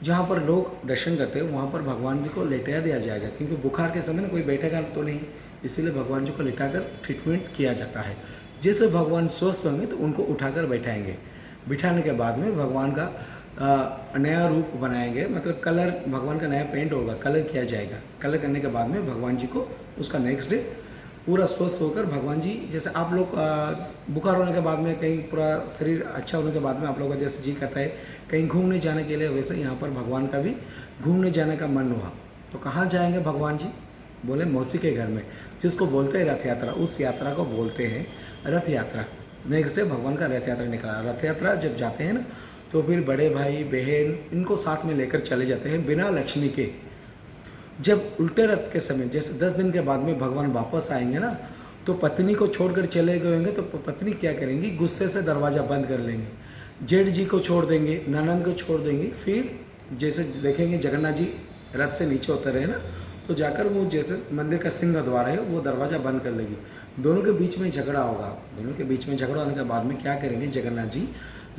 जहाँ पर लोग दर्शन करते हैं वहाँ पर भगवान जी को लेटाया दिया जाएगा, क्योंकि बुखार के समय ना कोई बैठेगा तो नहीं, इसीलिए भगवान जी को लेटाकर ट्रीटमेंट किया जाता है। जैसे भगवान स्वस्थ होंगे तो उनको उठाकर बैठाएंगे, बिठाने के बाद में भगवान का नया रूप बनाएंगे, मतलब कलर भगवान का नया पेंट होगा, कलर किया जाएगा। कलर करने के बाद में भगवान जी को उसका नेक्स्ट डे पूरा स्वस्थ होकर भगवान जी, जैसे आप लोग बुखार होने के बाद में कहीं पूरा शरीर अच्छा होने के बाद में आप लोगों का जैसे जी करता है कहीं घूमने जाने के लिए, वैसे यहाँ पर भगवान का भी घूमने जाने का मन हुआ। तो कहाँ जाएंगे भगवान जी, बोले मौसी के घर में, जिसको बोलते हैं रथ यात्रा, उस यात्रा को बोलते हैं रथ यात्रा। नेक्स्ट डे भगवान का रथ यात्रा निकला। रथ यात्रा जब जाते हैं ना, तो फिर बड़े भाई बहन इनको साथ में लेकर चले जाते हैं बिना लक्ष्मी के। जब उल्टे रथ के समय जैसे 10 दिन के बाद में भगवान वापस आएंगे ना, तो पत्नी को छोड़कर चले गए होंगे, तो पत्नी क्या करेंगी, गुस्से से दरवाज़ा बंद कर लेंगे, जेठ जी को छोड़ देंगे, ननंद को छोड़ देंगे। फिर जैसे देखेंगे जगन्नाथ जी रथ से नीचे उतर रहे हैं ना, तो जाकर वो जैसे मंदिर का सिंह द्वार है वो दरवाज़ा बंद कर लेगी। दोनों के बीच में झगड़ा होगा। दोनों के बीच में झगड़ा होने के बाद में क्या करेंगे, जगन्नाथ जी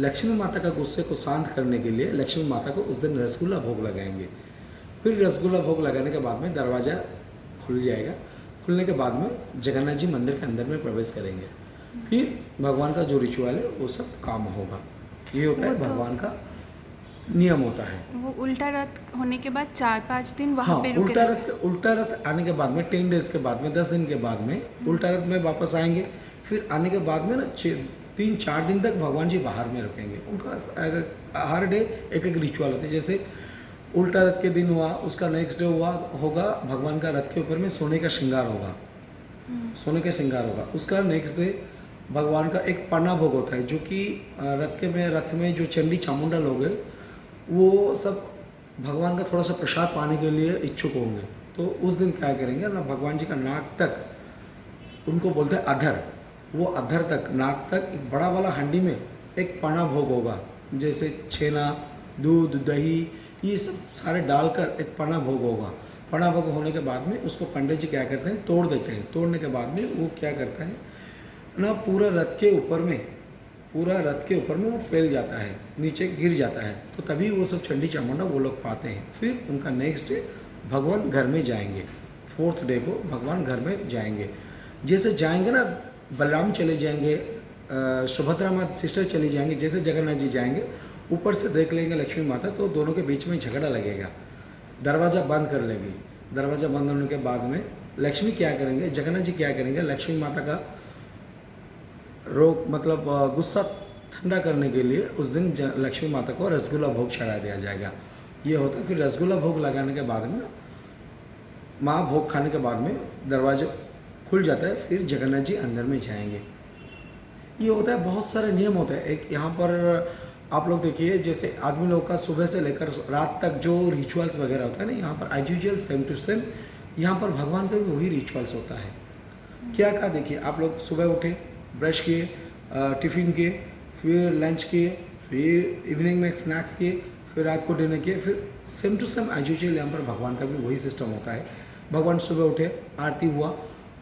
लक्ष्मी माता का गुस्से को शांत करने के लिए लक्ष्मी माता को उस दिन रसगुल्ला भोग लगाएंगे। फिर रसगुल्ला भोग लगाने के बाद में दरवाज़ा खुल जाएगा। खुलने के बाद में जगन्नाथ जी मंदिर के अंदर में प्रवेश करेंगे। फिर भगवान का जो रिचुअल है वो सब काम होगा। ये होता है भगवान का नियम होता है। वो उल्टा रथ होने के बाद 4-5 दिन वहाँ पे उल्टा रथ आने के बाद में 10 डेज के बाद में 10 दिन के बाद में उल्टा रथ में वापस आएंगे। फिर आने के बाद में ना 3-4 दिन तक भगवान जी बाहर में रुकेंगे। उनका हर डे एक एक रिचुअल होता है। जैसे उल्टा रथ के दिन हुआ, उसका नेक्स्ट डे होगा भगवान का रथ के ऊपर में सोने का श्रृंगार होगा, सोने का श्रृंगार होगा। उसका नेक्स्ट डे भगवान का एक पन्ना भोग होता है, जो कि रथ में जो चंडी चामुंडा लोग हैं वो सब भगवान का थोड़ा सा प्रसाद पाने के लिए इच्छुक होंगे। तो उस दिन क्या करेंगे ना, भगवान जी का नाक तक, उनको बोलते हैं अधर, वो अधर तक, नाक तक एक बड़ा वाला हंडी में एक पन्ना भोग होगा। जैसे छेना, दूध, दही, ये सब सारे डालकर एक पन्ना भोग होगा। पन्ना भोग होने के बाद में उसको पंडित जी क्या करते हैं, तोड़ देते हैं। तोड़ने के बाद में वो क्या करता है ना, पूरा रथ के ऊपर में वो फैल जाता है, नीचे गिर जाता है। तो तभी वो सब चंडी चामुंडा वो लोग पाते हैं। फिर उनका नेक्स्ट डे भगवान घर में जाएंगे, 4th डे को भगवान घर में जाएंगे। जैसे जाएंगे ना, बलराम चले जाएंगे, सुभद्रा माता सिस्टर चली जाएंगे, जैसे जगन्नाथ जी जाएंगे ऊपर से देख लेंगे लक्ष्मी माता, तो दोनों के बीच में झगड़ा लगेगा, दरवाज़ा बंद कर लेगी। दरवाज़ा बंद होने के बाद में लक्ष्मी क्या करेंगे, जगन्नाथ जी क्या करेंगे, लक्ष्मी माता का गुस्सा ठंडा करने के लिए उस दिन लक्ष्मी माता को रसगुल्ला भोग चढ़ा दिया जाएगा। ये होता है। फिर रसगुल्ला भोग लगाने के बाद में ना, माँ भोग खाने के बाद में दरवाजा खुल जाता है, फिर जगन्नाथ जी अंदर में जाएंगे। ये होता है, बहुत सारे नियम होते हैं। एक यहाँ पर आप लोग देखिए, जैसे आदमी लोग का सुबह से लेकर रात तक जो रिचुअल्स वगैरह होता है ना, यहाँ पर as usual same to same यहाँ पर भगवान का भी वही रिचुअल्स होता है। क्या देखिए, आप लोग सुबह उठे, ब्रश किए, टिफ़िन किए, फिर लंच किए, फिर इवनिंग में स्नैक्स किए, फिर रात को डिनर किए, फिर same to same as usual यहाँ पर भगवान का भी वही सिस्टम होता है। भगवान सुबह उठे, आरती हुआ,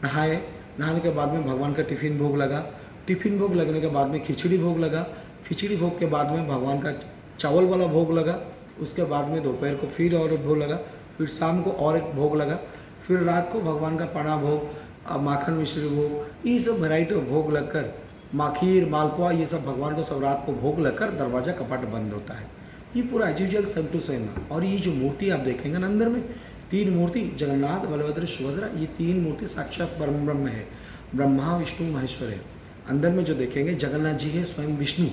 नहाए, नहाने के बाद में भगवान का टिफ़िन भोग लगा, टिफ़िन भोग लगने के बाद में खिचड़ी भोग लगा, खिचड़ी भोग के बाद में भगवान का चावल वाला भोग लगा, उसके बाद में दोपहर को फिर और एक भोग लगा, फिर शाम को और एक भोग लगा, फिर रात को भगवान का पना भोग, माखन मिश्री भोग, ये सब वैरायटी भोग लगकर, माखीर, मालपुआ, ये सब भगवान को सब रात को भोग लगकर दरवाज़ा कपाट बंद होता है। ये पूरा as usual same to same है। और ये जो मूर्ति आप देखेंगे ना अंदर में, 3 मूर्ति, जगन्नाथ, बलभद्र, सुभद्रा, ये 3 मूर्ति साक्षात परम ब्रह्म है, ब्रह्मा विष्णु महेश्वर है। अंदर में जो देखेंगे जगन्नाथ जी है स्वयं विष्णु,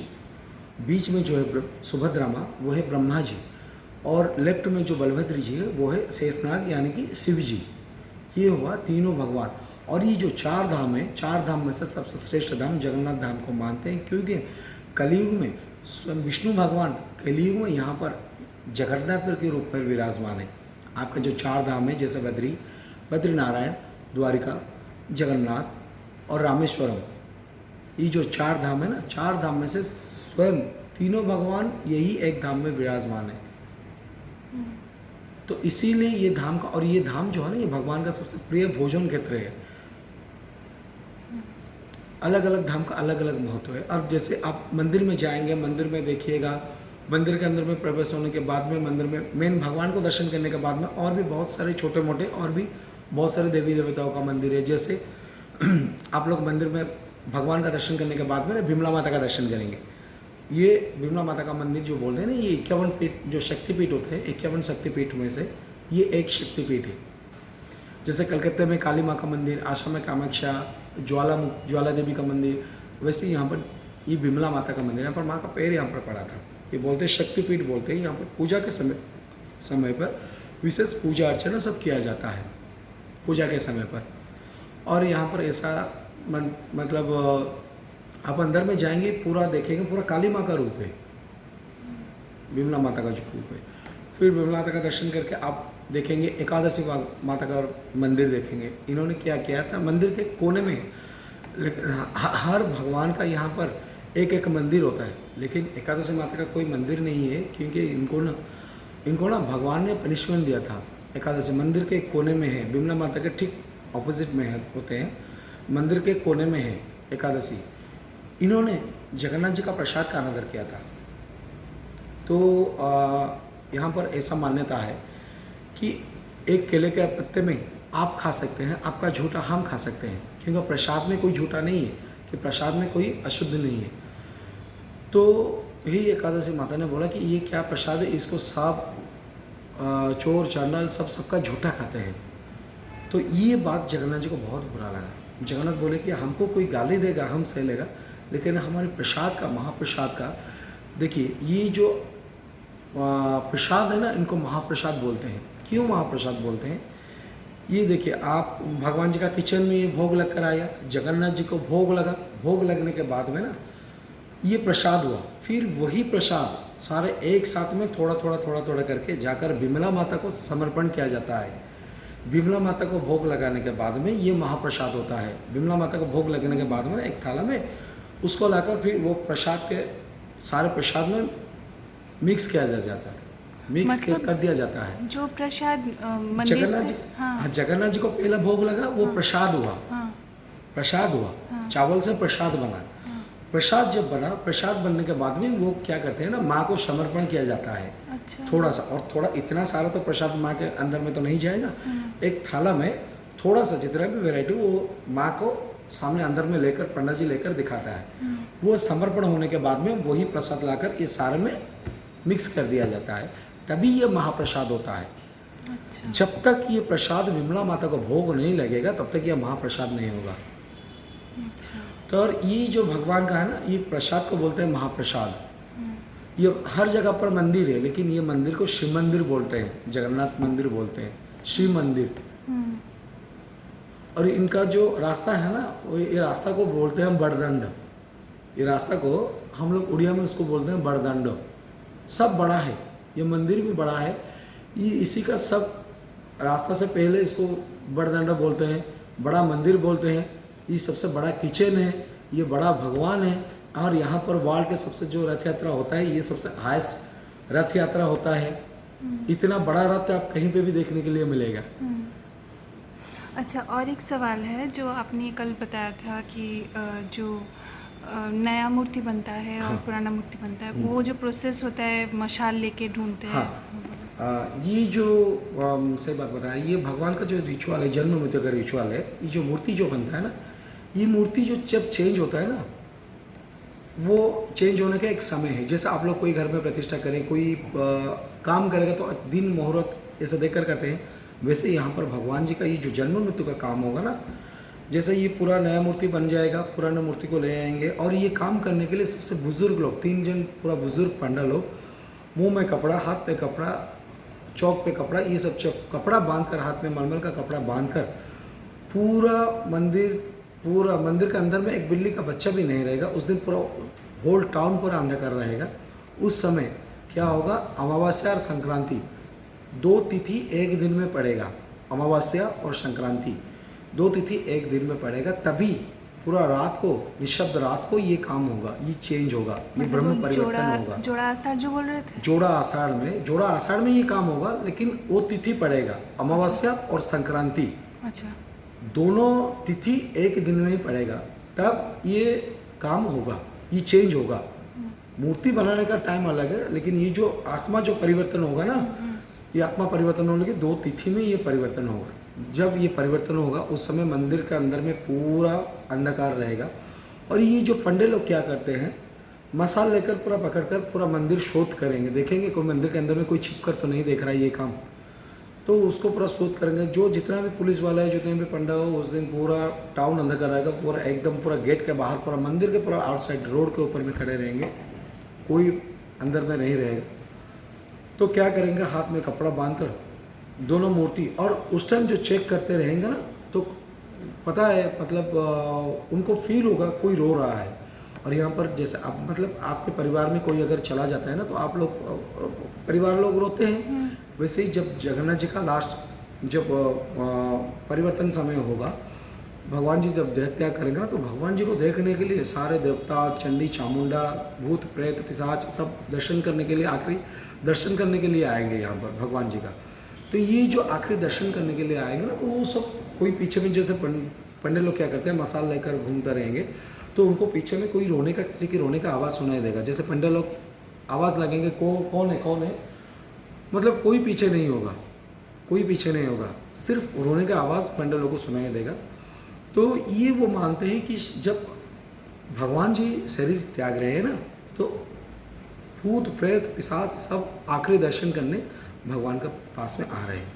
बीच में जो है सुभद्रा माँ वो है ब्रह्मा जी, और लेफ्ट में जो बलभद्र जी है वो है शेषनाग यानी कि शिव जी। ये हुआ तीनों भगवान। और ये जो 4 धाम है, 4 धाम में से सबसे श्रेष्ठ धाम जगन्नाथ धाम को मानते हैं, क्योंकि कलयुग में स्वयं विष्णु भगवान कलयुग में यहाँ पर जगन्नाथ के रूप में विराजमान है। आपका जो 4 धाम है, जैसे बद्रीनारायण, द्वारिका, जगन्नाथ और रामेश्वरम, ये जो 4 धाम है ना, 4 धाम में से स्वयं तीनों भगवान यही एक धाम में विराजमान है। तो इसीलिए ये धाम का, और ये धाम जो है ना, ये भगवान का सबसे प्रिय भोजन क्षेत्र है। अलग अलग धाम का अलग अलग महत्व है। और जैसे आप मंदिर में जाएंगे, मंदिर में देखिएगा, मंदिर के अंदर में प्रवेश होने के बाद में, मंदिर में मेन भगवान को दर्शन करने के बाद में और भी बहुत सारे छोटे मोटे और भी बहुत सारे देवी देवताओं का मंदिर है। जैसे आप लोग मंदिर में भगवान का दर्शन करने के बाद में बिमला माता का दर्शन करेंगे। ये बिमला माता का मंदिर जो बोलते हैं ना, ये 51 पीठ जो शक्तिपीठ होते हैं, 51 शक्तिपीठ में से ये एक शक्तिपीठ है। जैसे कलकत्ते में काली माँ का मंदिर, आसाम में कामाख्या, ज्वाला देवी का मंदिर, वैसे यहाँ पर ये बिमला माता का मंदिर, यहाँ पर माँ का पैर यहाँ पर पड़ा था। ये बोलते हैं शक्तिपीठ बोलते हैं। यहाँ पर पूजा के समय पर विशेष पूजा अर्चना सब किया जाता है पूजा के समय पर। और यहाँ पर ऐसा मतलब आप अंदर में जाएंगे, पूरा देखेंगे, पूरा काली माँ का रूप है, बिमला माता का जो रूप है। फिर बिमला माता का दर्शन करके आप देखेंगे एकादशी माता का मंदिर देखेंगे। इन्होंने क्या किया था, मंदिर के कोने में, लेकिन हर भगवान का यहाँ पर एक एक मंदिर होता है, लेकिन एकादशी माता का कोई मंदिर नहीं है, क्योंकि इनको ना भगवान ने पनिशमेंट दिया था। एकादशी मंदिर के कोने में है, बिमला माता के ठीक ऑपोजिट में होते हैं, मंदिर के कोने में है एकादशी। इन्होंने जगन्नाथ जी का प्रसाद का अनादर किया था। तो यहाँ पर ऐसा मान्यता है कि एक केले के पत्ते में आप खा सकते हैं, आपका झूठा हम खा सकते हैं, क्योंकि प्रसाद में कोई झूठा नहीं है, कि प्रसाद में कोई अशुद्ध नहीं है। तो यही एकादशी माता ने बोला कि ये क्या प्रसाद है, इसको सब चोर चांडाल सबका झूठा खाते हैं। तो ये बात जगन्नाथ जी को बहुत बुरा लगा। जगन्नाथ बोले कि हमको कोई गाली देगा हम सह लेगा, लेकिन हमारे प्रसाद का, महाप्रसाद का, देखिए ये जो प्रसाद है ना, इनको महाप्रसाद बोलते हैं। क्यों महाप्रसाद बोलते हैं? ये देखिए, आप भगवान जी का किचन में ये भोग लग कर आया, जगन्नाथ जी को भोग लगा, भोग लगने के बाद में ना ये प्रसाद हुआ, फिर वही प्रसाद सारे एक साथ में थोड़ा थोड़ा करके जाकर विमला माता को समर्पण किया जाता है। विमला माता को भोग लगाने के बाद में ये महाप्रसाद होता है। विमला माता को भोग लगने के बाद में एक थाला में उसको लाकर फिर वो प्रसाद के सारे प्रसाद में मिक्स किया जाता है, मिक्स कर दिया जाता है। जो प्रसाद मंदिर जगन्नाथ से, जी, हाँ, हाँ, जगन्नाथ जी को पहला भोग लगा, वो प्रसाद हुआ, हाँ, प्रसाद हुआ, हाँ, चावल से प्रसाद बना। हाँ, प्रसाद जब बना, प्रसाद बनने के बाद में वो क्या करते हैं ना, माँ को समर्पण किया जाता है अच्छा, थोड़ा सा, और थोड़ा इतना सारा तो प्रसाद माँ के अंदर में तो नहीं जाएगा। हाँ, एक थाला में थोड़ा सा जितना भी वैरायटी वो माँ को सामने अंदर में लेकर पंडित जी लेकर दिखाता है। हाँ, वो समर्पण होने के बाद में वही प्रसाद लाकर इस सारे में मिक्स कर दिया जाता है, तभी ये महाप्रसाद होता है। अच्छा, जब तक ये प्रसाद विमला माता को भोग नहीं लगेगा तब तक ये महाप्रसाद नहीं होगा। अच्छा, तो और ये जो भगवान का है ना, ये प्रसाद को बोलते हैं महाप्रसाद। हाँ, ये हर जगह पर मंदिर है, लेकिन ये मंदिर को शिव मंदिर बोलते हैं, जगन्नाथ मंदिर बोलते हैं, शिव मंदिर। हाँ, और इनका जो रास्ता है ना, ये रास्ता को बोलते हैं बड़दंड। ये रास्ता को हम लोग उड़िया में उसको बोलते हैं बड़दंड। सब बड़ा है, ये मंदिर भी बड़ा है, ये इसी का सब रास्ता से पहले इसको बड़दंड बोलते हैं, बड़ा मंदिर बोलते हैं। ये सबसे बड़ा किचन है, ये बड़ा भगवान है। और यहाँ पर वर्ल्ड के सबसे जो रथ यात्रा होता है, ये सबसे हाईएस्ट रथ यात्रा होता है। इतना बड़ा रथ आप कहीं पे भी देखने के लिए मिलेगा। हाँ। अच्छा, और एक सवाल है जो आपने कल बताया था कि जो नया मूर्ति बनता है और हाँ। पुराना मूर्ति बनता है, वो जो प्रोसेस होता है, मशाल लेके ढूंढते हैं। हाँ, ये जो सही बात बताया, ये भगवान का जो रिचुअल है, जन्म मृत्यु का रिचुअल है। ये जो मूर्ति जो बनता है ना, ये मूर्ति जो जब चेंज होता है ना, वो चेंज होने का एक समय है। जैसे आप लोग कोई घर में प्रतिष्ठा करें, कोई काम करेगा तो दिन मुहूर्त ऐसा देखकर करते हैं, वैसे यहाँ पर भगवान जी का ये जो जन्म मृत्यु का काम होगा ना, जैसे ये पूरा नया मूर्ति बन जाएगा, पुराना मूर्ति को ले आएंगे। और ये काम करने के लिए सबसे बुजुर्ग लोग, 3 जन पूरा बुजुर्ग पंडा लोग, मुंह में कपड़ा, हाथ पे कपड़ा, चौक पे कपड़ा, ये सब कपड़ा बांधकर, हाथ में मलमल का कपड़ा बांधकर पूरा मंदिर के अंदर में एक बिल्ली का बच्चा भी नहीं रहेगा। उस दिन पूरा होल टाउन पूरा अंधकार रहेगा। उस समय क्या होगा, अमावस्या और संक्रांति 2 तिथि एक दिन में पड़ेगा। अमावस्या और संक्रांति 2 तिथि एक दिन में पड़ेगा, तभी पूरा रात को, निशब्द रात को ये काम होगा, ये चेंज होगा, ये ब्रह्म परिवर्तन होगा। जोड़ा आषाढ़ जो बोल रहे थे, जोड़ा आषाढ़ में ये काम होगा, लेकिन वो तिथि पड़ेगा अमावस्या और संक्रांति, अच्छा, दोनों तिथि एक दिन में ही पड़ेगा, तब ये काम होगा, ये चेंज होगा। मूर्ति बनाने का टाइम अलग है, लेकिन ये जो आत्मा जो परिवर्तन होगा ना, ये आत्मा परिवर्तन होने की 2 तिथि में ये परिवर्तन होगा। जब ये परिवर्तन होगा उस समय मंदिर के अंदर में पूरा अंधकार रहेगा। और ये जो पंडे लोग क्या करते हैं, मसाल लेकर पूरा पकड़कर पूरा मंदिर शोध करेंगे, देखेंगे कोई मंदिर के अंदर में कोई छिपकर तो नहीं देख रहा है ये काम, तो उसको पूरा शोध करेंगे। जो जितना भी पुलिस वाला है, जितने भी पंडा हो, उस दिन पूरा टाउन अंधकार रहेगा, पूरा एकदम पूरा गेट के बाहर, पूरा मंदिर के पूरा आउटसाइड रोड के ऊपर में खड़े रहेंगे, कोई अंदर में नहीं रहेगा। तो क्या करेंगे, हाथ में कपड़ा बांधकर दोनों मूर्ति, और उस टाइम जो चेक करते रहेंगे ना, तो पता है मतलब उनको फील होगा कोई रो रहा है। और यहाँ पर जैसे आप मतलब आपके परिवार में कोई अगर चला जाता है ना, तो आप लोग परिवार लोग रोते हैं, वैसे ही जब जगन्नाथ जी का लास्ट जब परिवर्तन समय होगा, भगवान जी जब देह त्याग करेंगे ना, तो भगवान जी को देखने के लिए सारे देवता, चंडी, चामुंडा, भूत प्रेत, पिशाच सब दर्शन करने के लिए, आखिरी दर्शन करने के लिए आएंगे यहाँ पर भगवान जी का। तो ये जो आखिरी दर्शन करने के लिए आएंगे ना, तो वो सब कोई पीछे में, जैसे पंडे लोग क्या करते हैं, मसाल लेकर घूमते रहेंगे, तो उनको पीछे में कोई रोने का, किसी की रोने का आवाज़ सुनाई देगा। जैसे पंडे लोग आवाज़ लगेंगे, कौन है, मतलब कोई पीछे नहीं होगा, सिर्फ रोने का आवाज़ पंडे लोगों को सुनाई देगा। तो ये वो मानते हैं कि जब भगवान जी शरीर त्याग रहे हैं ना, तो भूत प्रेत पिशाच सब आखिरी दर्शन करने भगवान के पास में आ रहे हैं।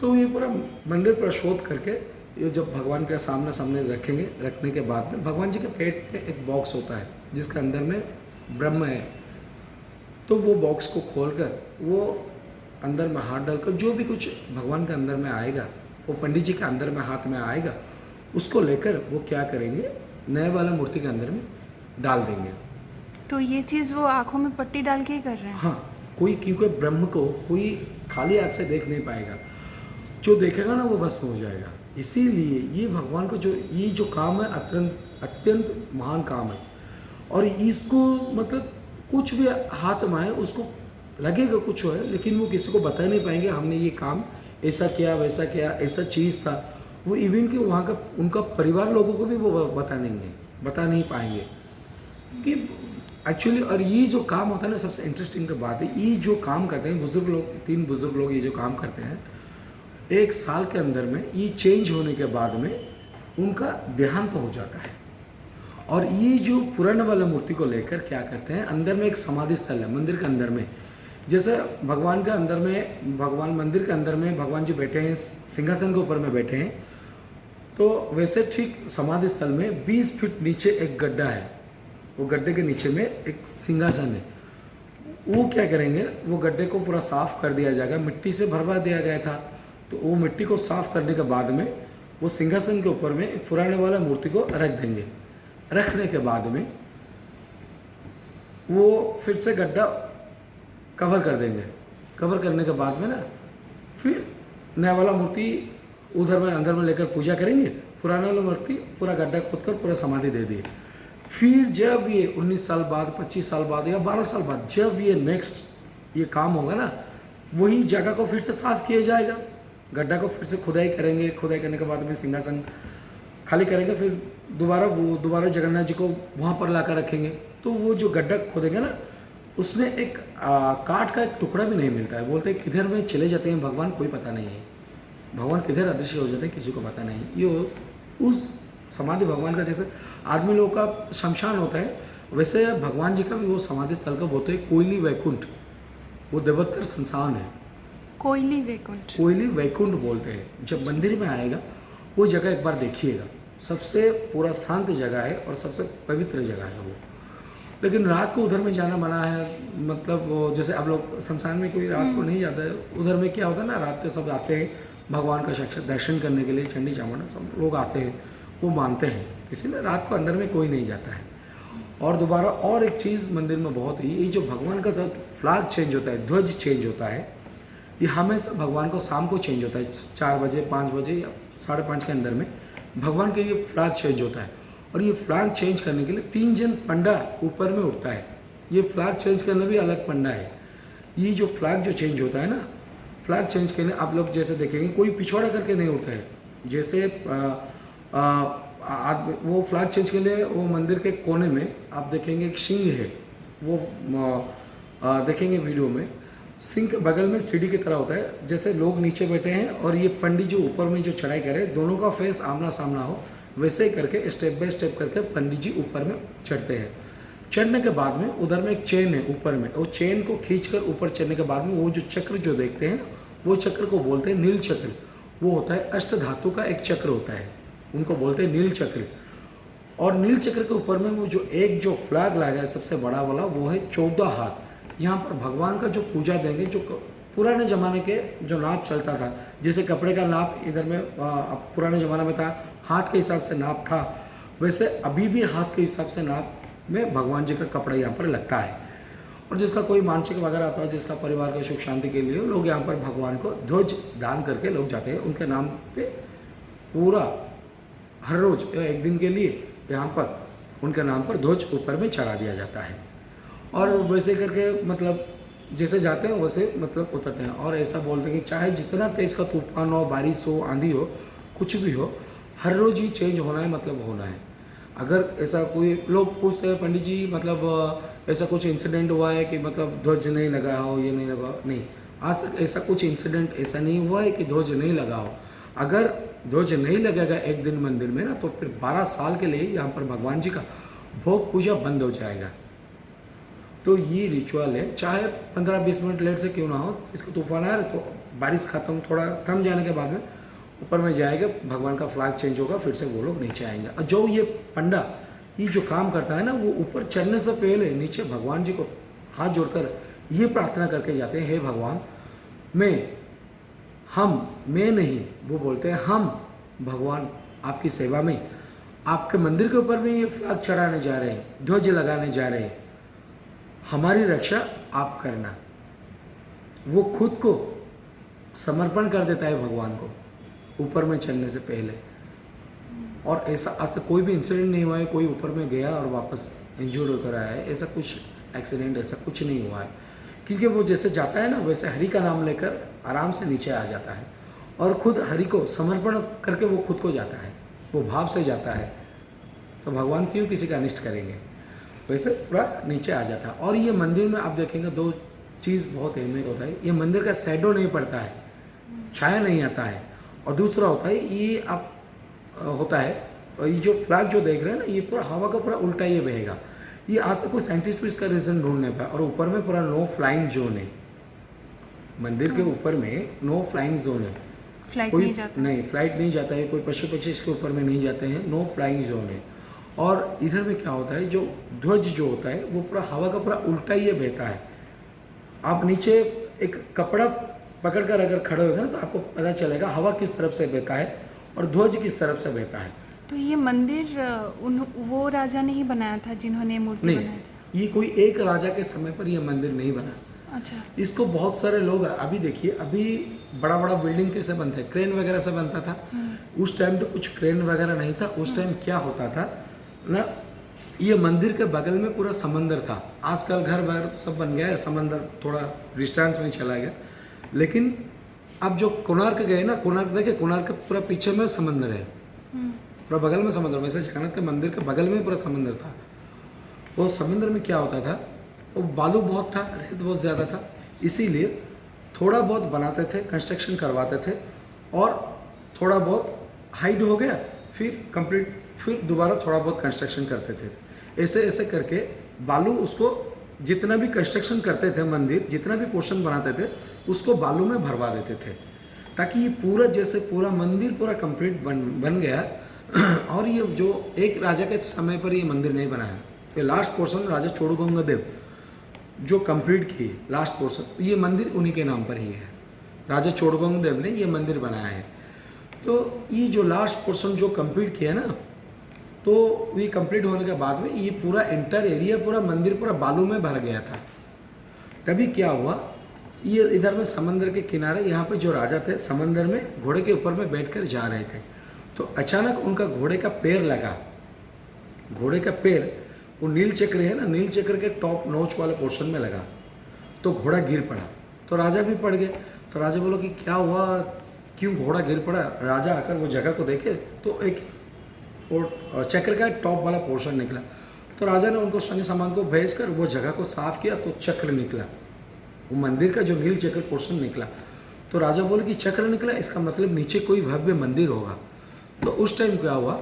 तो ये पूरा मंदिर पर शोध करके ये जब भगवान के सामने सामने रखेंगे, रखने के बाद में भगवान जी के पेट पे एक बॉक्स होता है जिसके अंदर में ब्रह्म है। तो वो बॉक्स को खोलकर वो अंदर में हाथ डालकर जो भी कुछ भगवान के अंदर में आएगा, वो पंडित जी के अंदर में हाथ में आएगा, उसको लेकर वो क्या करेंगे, नए वाला मूर्ति के अंदर में डाल देंगे। तो ये चीज़ वो आँखों में पट्टी डाल के ही कर रहे हैं? हाँ, कोई, क्योंकि ब्रह्म को कोई खाली आँख से देख नहीं पाएगा, जो देखेगा ना वो भस्म हो जाएगा। इसीलिए ये भगवान को ये जो काम है अत्यंत महान काम है। और इसको मतलब कुछ भी हाथ में आए उसको लगेगा कुछ है, लेकिन वो किसी को बता नहीं पाएंगे हमने ये काम ऐसा किया, वैसा किया, ऐसा चीज़ था। वो इवन कि वहाँ का उनका परिवार लोगों को भी वो बता नहीं पाएंगे कि एक्चुअली। और ये जो काम होता है ना, सबसे इंटरेस्टिंग की बात है, ये जो काम करते हैं बुजुर्ग लोग, 3 बुजुर्ग लोग ये जो काम करते हैं, 1 साल के अंदर में ये चेंज होने के बाद में उनका देहांत हो जाता है। और ये जो पुराने वाला मूर्ति को लेकर क्या करते हैं, अंदर में एक समाधि स्थल है मंदिर के अंदर में। जैसे भगवान के अंदर में, भगवान मंदिर के अंदर में भगवान जी बैठे हैं, सिंहासन के ऊपर में बैठे हैं, तो वैसे ठीक समाधि स्थल में 20 फीट नीचे एक गड्ढा है। वो गड्ढे के नीचे में एक सिंहासन है। वो क्या करेंगे, वो गड्ढे को पूरा साफ कर दिया जाएगा, मिट्टी से भरवा दिया गया था। तो वो मिट्टी को साफ करने के बाद में वो सिंहासन के ऊपर में एक पुराने वाला मूर्ति को रख देंगे। रखने के बाद में वो फिर से गड्ढा कवर कर देंगे। कवर करने के बाद में ना फिर नया वाला मूर्ति उधर में अंदर में लेकर पूजा करेंगे। पुराना वाला मूर्ति पूरा गड्ढा खोद कर पूरा समाधि दे दिए। फिर जब ये 19 साल बाद, 25 साल बाद या 12 साल बाद जब ये नेक्स्ट ये काम होगा ना, वही जगह को फिर से साफ किया जाएगा। गड्ढा को फिर से खुदाई करेंगे। खुदाई करने के बाद में सिंहासन खाली करेंगे। फिर दोबारा जगन्नाथ जी को वहाँ पर ला कर रखेंगे। तो वो जो गड्ढा खोदेंगे ना, उसमें एक काठ का एक टुकड़ा भी नहीं मिलता है। बोलते हैं किधर में चले जाते हैं भगवान, कोई पता नहीं है। भगवान किधर अदृश्य हो जाते हैं किसी को पता नहीं। ये उस समाधि भगवान का, जैसे आदमी लोगों का शमशान होता है, वैसे भगवान जी का भी वो समाधि स्थल का बोलते हैं कोयली वैकुंठ। वो देवोत्तर संस्थान है। कोयली वैकुंठ, कोयली वैकुंठ बोलते हैं। जब मंदिर में आएगा वो जगह एक बार देखिएगा, सबसे पूरा शांत जगह है और सबसे पवित्र जगह है वो। लेकिन रात को उधर में जाना मना है। मतलब जैसे आप लोग शमशान में कोई रात को नहीं जाता है। उधर में क्या होता है ना, रात को सब आते हैं भगवान का साक्षात दर्शन करने के लिए। चंडी चामुंडा सब लोग आते हैं, वो मानते हैं, इसीलिए रात को अंदर में कोई नहीं जाता है। और दोबारा और एक चीज़ मंदिर में बहुत ही, ये जो भगवान का फ्लैग चेंज होता है, ध्वज चेंज होता है, ये हमेशा भगवान को शाम को चेंज होता है। 4 बजे, 5 बजे या 5:30 के अंदर में भगवान के ये फ्लैग चेंज होता है। और ये फ्लैग चेंज करने के लिए 3 जन पंडा ऊपर में उठता है। ये फ्लैग चेंज करना भी अलग पंडा है। ये जो फ्लैग जो चेंज होता है ना, फ्लैग चेंज करने आप लोग जैसे देखेंगे कोई पिछवाड़ा करके नहीं उठता है। जैसे वो फ्लैग चेंज के लिए वो मंदिर के कोने में आप देखेंगे एक सिंह है। वो देखेंगे वीडियो में, सिंह के बगल में सीढ़ी की तरह होता है। जैसे लोग नीचे बैठे हैं और ये पंडित जो ऊपर में जो चढ़ाई करे, दोनों का फेस आमना सामना हो, वैसे ही करके स्टेप बाय स्टेप करके पंडित जी ऊपर में चढ़ते हैं। चढ़ने के बाद में उधर में एक चेन है ऊपर में, वो चेन को खींचकर ऊपर चढ़ने के बाद में वो जो चक्र जो देखते हैं, वो चक्र को बोलते हैं नील चक्र। वो होता है अष्ट धातु का एक चक्र होता है, उनको बोलते हैं नील चक्र। और नील चक्र के ऊपर में वो जो एक जो फ्लैग लगा है सबसे बड़ा वाला, वो है 14 हाथ। यहाँ पर भगवान का जो पूजा देंगे, जो पुराने ज़माने के जो नाप चलता था, जैसे कपड़े का नाप इधर में पुराने ज़माने में था, हाथ के हिसाब से नाप था, वैसे अभी भी हाथ के हिसाब से नाप में भगवान जी का कपड़ा यहाँ पर लगता है। और जिसका कोई मानसिक वगैरह आता है, जिसका परिवार का सुख शांति के लिए लोग यहाँ पर भगवान को ध्वज दान करके लोग जाते हैं। उनके नाम पे पूरा हर रोज़ एक दिन के लिए यहाँ पर उनके नाम पर ध्वज ऊपर में चढ़ा दिया जाता है। और वैसे करके मतलब जैसे जाते हैं वैसे मतलब उतरते हैं। और ऐसा बोलते हैं कि चाहे जितना तेज़ का तूफान हो, बारिश हो, आंधी हो, कुछ भी हो, हर रोज़ ही चेंज होना है, मतलब होना है। अगर ऐसा कोई लोग पूछते हैं पंडित जी मतलब ऐसा कुछ इंसिडेंट हुआ है कि मतलब ध्वज नहीं लगा हो, ये नहीं लगा, नहीं, आज तक ऐसा कुछ इंसिडेंट ऐसा नहीं हुआ है कि ध्वज नहीं लगा हो। अगर ध्वज नहीं लगेगा एक दिन मंदिर में ना, तो फिर 12 साल के लिए यहाँ पर भगवान जी का भोग पूजा बंद हो जाएगा। तो ये रिचुअल है, चाहे 15-20 मिनट लेट से क्यों ना हो, इसका तूफान आया तो बारिश खत्म थोड़ा थम जाने के बाद में ऊपर में जाएंगे, भगवान का फ्लैग चेंज होगा, फिर से वो लोग नीचे आएंगे। और जो ये पंडा ये जो काम करता है ना, वो ऊपर चढ़ने से पहले नीचे भगवान जी को हाथ जोड़कर ये प्रार्थना करके जाते हैं, हे भगवान, मैं नहीं, वो बोलते हैं हम भगवान आपकी सेवा में, आपके मंदिर के ऊपर में ये फ्लैग चढ़ाने जा रहे हैं, ध्वज लगाने जा रहे हैं, हमारी रक्षा आप करना। वो खुद को समर्पण कर देता है भगवान को ऊपर में चलने से पहले। और ऐसा आज तक कोई भी इंसिडेंट नहीं हुआ है, कोई ऊपर में गया और वापस इंजर्ड होकर आया है, ऐसा कुछ एक्सीडेंट ऐसा कुछ नहीं हुआ है। क्योंकि वो जैसे जाता है ना, वैसे हरि का नाम लेकर आराम से नीचे आ जाता है और खुद हरि को समर्पण करके वो खुद को जाता है, वो भाव से जाता है। तो भगवान क्यों किसी का अनिष्ट करेंगे, वैसे पूरा नीचे आ जाता है। और ये मंदिर में आप देखेंगे दो चीज़ बहुत अहमियत होता है, ये मंदिर का शैडो नहीं पड़ता है, छाया नहीं आता है। और दूसरा होता है ये आप होता है, और ये जो फ्लैग जो देख रहे हैं ना, ये पूरा हवा का पूरा उल्टा ये बहेगा। ये आज तक कोई साइंटिस्ट भी इसका रीज़न ढूंढ नहीं पाया। और ऊपर में पूरा नो फ्लाइंग जोन है, मंदिर के ऊपर में नो फ्लाइंग जोन है, फ्लाइट कोई नहीं जाता। नहीं फ्लाइट नहीं जाता है, कोई पशु पक्षी इसके ऊपर में नहीं जाते हैं, नो फ्लाइंग जोन है। और इधर में क्या होता है, जो ध्वज जो होता है वो पूरा हवा का पूरा उल्टा ही बहता है। आप नीचे एक कपड़ा पकड़कर अगर खड़े होगे ना, तो आपको पता चलेगा हवा किस तरफ से बहता है और ध्वज किस तरफ से बहता है। तो ये मंदिर वो राजा ने ही बनाया था जिन्होंने मूर्ति नहीं, बनाई थी? ये कोई एक राजा के समय पर यह मंदिर नहीं बना। अच्छा। इसको बहुत सारे लोग, अभी देखिए, अभी बड़ा बड़ा बिल्डिंग कैसे बनता है, क्रेन वगैरह से बनता था। उस टाइम तो कुछ क्रेन वगैरह नहीं था। उस टाइम क्या होता था ना, ये मंदिर के बगल में पूरा समंदर था। आजकल घर वर सब बन गया है, समंदर थोड़ा डिस्टेंस में चला गया। लेकिन अब जो कोणार्क गए ना, कोणार्क देखे, कोणार्क के पूरा पीछे में समंदर है, पूरा बगल में समंदर। वैसे जगन्नाथ के मंदिर के बगल में पूरा समंदर था। वो समंदर में क्या होता था, वो बालू बहुत था, रेत बहुत ज़्यादा था, इसीलिए थोड़ा बहुत बनाते थे, कंस्ट्रक्शन करवाते थे, और थोड़ा बहुत हाइट हो गया, फिर कंप्लीट, फिर दोबारा थोड़ा बहुत कंस्ट्रक्शन करते थे। ऐसे ऐसे करके बालू उसको जितना भी कंस्ट्रक्शन करते थे, मंदिर जितना भी पोर्शन बनाते थे, उसको बालू में भरवा देते थे, ताकि ये पूरा जैसे पूरा मंदिर पूरा कंप्लीट बन गया। और ये जो एक राजा के समय पर ये मंदिर नहीं बना है, ये लास्ट पोर्शन राजा चोड़गंगा देव जो कंप्लीट किए लास्ट पोर्शन, ये मंदिर उन्हीं के नाम पर ही है। राजा चोड़गंगा देव ने ये मंदिर बनाया है। तो ये जो लास्ट पोर्शन जो कंप्लीट किया ना, तो ये कंप्लीट होने के बाद में ये पूरा एंटर एरिया, पूरा मंदिर पूरा बालू में भर गया था। तभी क्या हुआ, ये इधर में समंदर के किनारे, यहाँ पे जो राजा थे समंदर में घोड़े के ऊपर में बैठकर जा रहे थे, तो अचानक उनका घोड़े का पैर लगा। घोड़े का पैर वो नील चक्र है ना, नील चक्र के टॉप नोच वाले पोर्शन में लगा, तो घोड़ा गिर पड़ा। तो राजा भी पड़ गए। तो राजा बोलो कि क्या हुआ, क्यों घोड़ा गिर पड़ा। राजा आकर वो जगह को देखे तो एक और चक्र का टॉप वाला पोर्शन निकला। तो राजा ने उनको सैन्य सामान को भेजकर वो जगह को साफ किया, तो चक्र निकला, वो मंदिर का जो नील चक्र पोर्शन निकला। तो राजा बोले कि चक्र निकला, इसका मतलब नीचे कोई भव्य मंदिर होगा। तो उस टाइम क्या हुआ,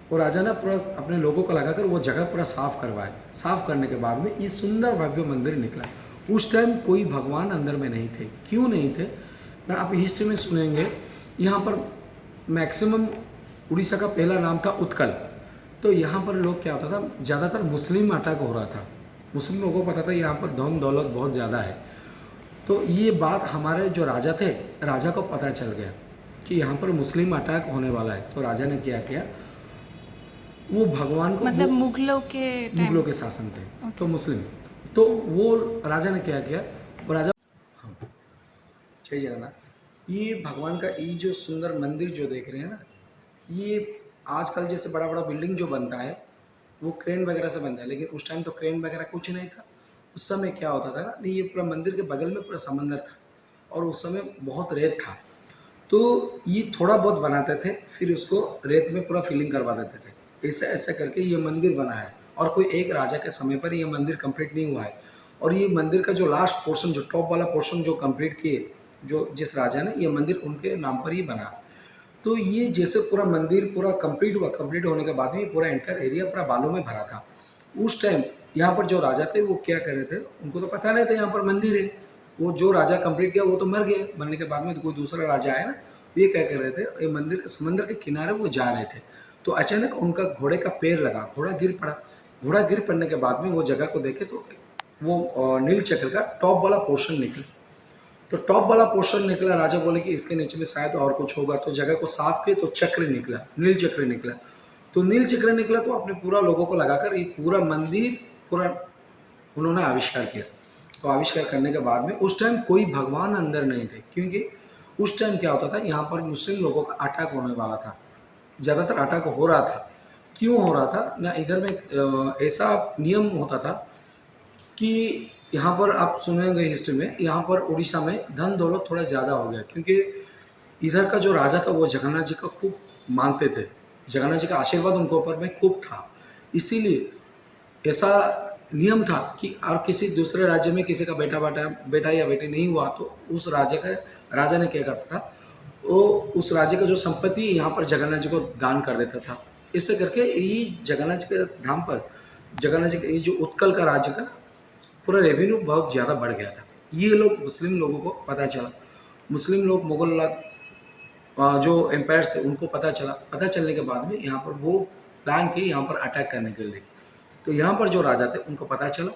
वो राजा ने पूरा अपने लोगों को लगाकर वो जगह पूरा साफ करवाए। साफ करने के बाद में ये सुंदर भव्य मंदिर निकला। उस टाइम कोई भगवान अंदर में नहीं थे। क्यों नहीं थे ना, आप हिस्ट्री में सुनेंगे। यहाँ पर मैक्सिमम उड़ीसा का पहला नाम था उत्कल। तो यहाँ पर लोग क्या होता था, ज़्यादातर मुस्लिम अटैक हो रहा था। मुस्लिम लोगों को पता था यहाँ पर धन दौलत बहुत ज़्यादा है। तो ये बात हमारे जो राजा थे, राजा को पता चल गया कि यहाँ पर मुस्लिम अटैक होने वाला है। तो राजा ने क्या किया, वो भगवान को, मतलब मुगलों के शासन थे, तो मुस्लिम, तो वो राजा ने क्या किया, वो राजा, जय जगन्नाथ, ये भगवान का ये जो सुंदर मंदिर जो देख रहे हैं ना, ये आजकल जैसे बड़ा बड़ा बिल्डिंग जो बनता है वो क्रेन वगैरह से बनता है, लेकिन उस टाइम तो क्रेन वगैरह कुछ नहीं था। उस समय क्या होता था ना, ये पूरा मंदिर के बगल में पूरा समंदर था और उस समय बहुत रेत था। तो ये थोड़ा बहुत बनाते थे, फिर उसको रेत में पूरा फिलिंग करवा देते थे। ऐसा ऐसा करके ये मंदिर बना है। और कोई एक राजा के समय पर ये मंदिर कंप्लीट नहीं हुआ है। और ये मंदिर का जो लास्ट पोर्शन, जो टॉप वाला पोर्शन जो कंप्लीट किए, जो जिस राजा ने, ये मंदिर उनके नाम पर ही बना। तो ये जैसे पूरा मंदिर पूरा कंप्लीट हुआ, कंप्लीट होने के बाद में पूरा एंटर एरिया पूरा बालू में भरा था। उस टाइम यहाँ पर जो राजा थे वो क्या कर रहे थे, उनको तो पता नहीं था यहाँ पर मंदिर है। वो जो राजा कंप्लीट किया वो तो मर गए, मरने के बाद में तो कोई दूसरा राजा आया ना, ये क्या कर रहे थे, ये मंदिर समंदर के किनारे वो जा रहे थे, तो अचानक उनका घोड़े का पैर लगा, घोड़ा गिर पड़ा। घोड़ा गिर पड़ने के बाद में वो जगह को देखे तो वो नील चक्र का टॉप वाला पोर्शन निकला। तो टॉप वाला पोर्शन निकला, राजा बोले कि इसके नीचे में शायद और कुछ होगा, तो जगह को साफ किए तो चक्र निकला, नील चक्र निकला। तो नील चक्र निकला तो अपने पूरा लोगों को लगाकर ये पूरा मंदिर पूरा उन्होंने आविष्कार किया। तो आविष्कार करने के बाद में उस टाइम कोई भगवान अंदर नहीं थे, क्योंकि उस टाइम क्या होता था, यहाँ पर मुस्लिम लोगों का अटैक होने वाला था, ज़्यादातर अटैक हो रहा था। क्यों हो रहा था ना, इधर में ऐसा नियम होता था कि यहाँ पर आप सुनेंगे हिस्ट्री में, यहाँ पर उड़ीसा में धन दौलत थोड़ा ज़्यादा हो गया, क्योंकि इधर का जो राजा था वो जगन्नाथ जी का खूब मानते थे, जगन्नाथ जी का आशीर्वाद उनके ऊपर में खूब था। इसीलिए ऐसा नियम था कि और किसी दूसरे राज्य में किसी का बेटा या बेटी नहीं हुआ तो उस राजा ने क्या करता था, वो उस राज्य का जो संपत्ति यहाँ पर जगन्नाथ जी को दान कर देता था। इससे करके ये जगन्नाथ जी के धाम पर जगन्नाथ जी का ये जो उत्कल का राज्य का पूरा रेवेन्यू बहुत ज़्यादा बढ़ गया था। ये लोग मुस्लिम लोगों को पता चला, मुस्लिम लोग मुगल जो एम्पायर्स थे उनको पता चला। पता चलने के बाद में यहाँ पर वो प्लान किए यहाँ पर अटैक करने के लिए। तो यहाँ पर जो राजा थे उनको पता चला,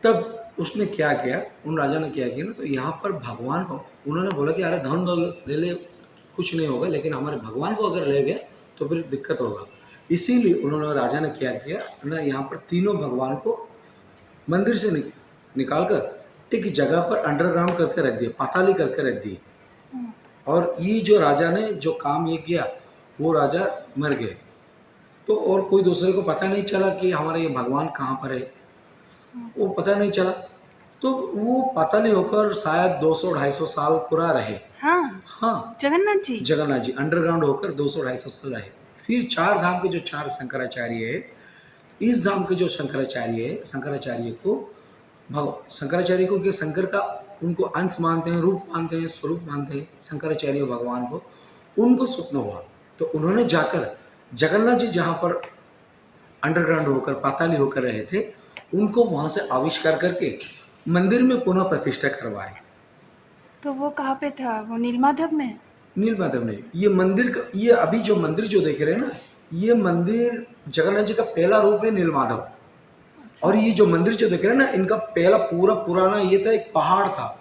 तब उसने क्या किया, उन राजा ने क्या किया ना, तो यहाँ पर भगवान को उन्होंने बोला कि अरे धन दौलत ले ले कुछ नहीं होगा, लेकिन हमारे भगवान को अगर ले गए तो फिर दिक्कत होगा। इसीलिए उन्होंने राजा ने क्या किया ना, यहाँ पर तीनों भगवान को मंदिर से निकाल कर एक जगह पर अंडरग्राउंड करके रख दिया, पाताली करके रख दी। और ये जो राजा ने जो काम ये किया वो राजा मर गए, तो और कोई दूसरे को पता नहीं चला कि हमारा ये भगवान कहाँ पर है, वो पता नहीं चला। तो वो पाताली होकर शायद 200-250 साल पूरा रहे। हाँ, जगन्नाथ जी अंडरग्राउंड होकर 200-250 साल रहे। फिर चार धाम के जो चार शंकराचार्य है, इस धाम के जो शंकराचार्य है, शंकराचार्य को कि शंकर का उनको अंश मानते हैं, रूप मानते हैं, स्वरूप मानते हैं शंकराचार्य भगवान को, उनको स्वप्न हुआ। तो उन्होंने जाकर जगन्नाथ जी जहाँ पर अंडरग्राउंड होकर पाताली होकर रहे थे, उनको वहाँ से आविष्कार करके मंदिर में पुनः प्रतिष्ठा करवाए। तो वो कहाँ पे था, वो नीलमाधव में? नीलमाधव ने ये मंदिर का, ये अभी जो मंदिर जो देख रहे हैं ना, ये मंदिर जगन्नाथ जी का पहला रूप है नीलमाधव। अच्छा। और ये जो मंदिर जो देख रहे हैं ना, इनका पहला पूरा पुराना ये था, एक पहाड़ था।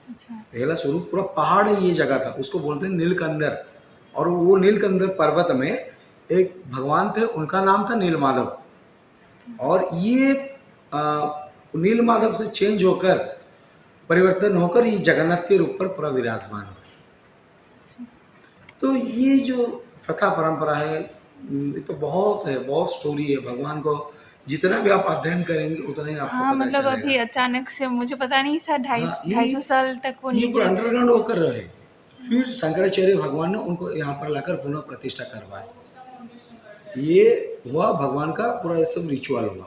अच्छा। पहला स्वरूप पूरा पहाड़ है, ये जगह था, उसको बोलते हैं नीलकंदर। और वो नीलकंदर पर्वत में एक भगवान थे, उनका नाम था नीलमाधव। और ये नीलमाधव से चेंज होकर परिवर्तन होकर ये जगन्नाथ के रूप पर पूरा विराजमान हुआ। तो ये जो प्रथा परंपरा है, ये तो बहुत है, बहुत स्टोरी है। भगवान को जितना भी आप अध्ययन करेंगे उतना ही आपको पता मतलब चलेगा। अभी अचानक से मुझे पता नहीं था, 250 साल तक वो ये नीचे अंडरग्राउंड होकर रहे। फिर शंकराचार्य भगवान ने उनको यहाँ पर लाकर पुनः प्रतिष्ठा करवाए। ये हुआ भगवान का पूरा ये सब रिचुअल हुआ।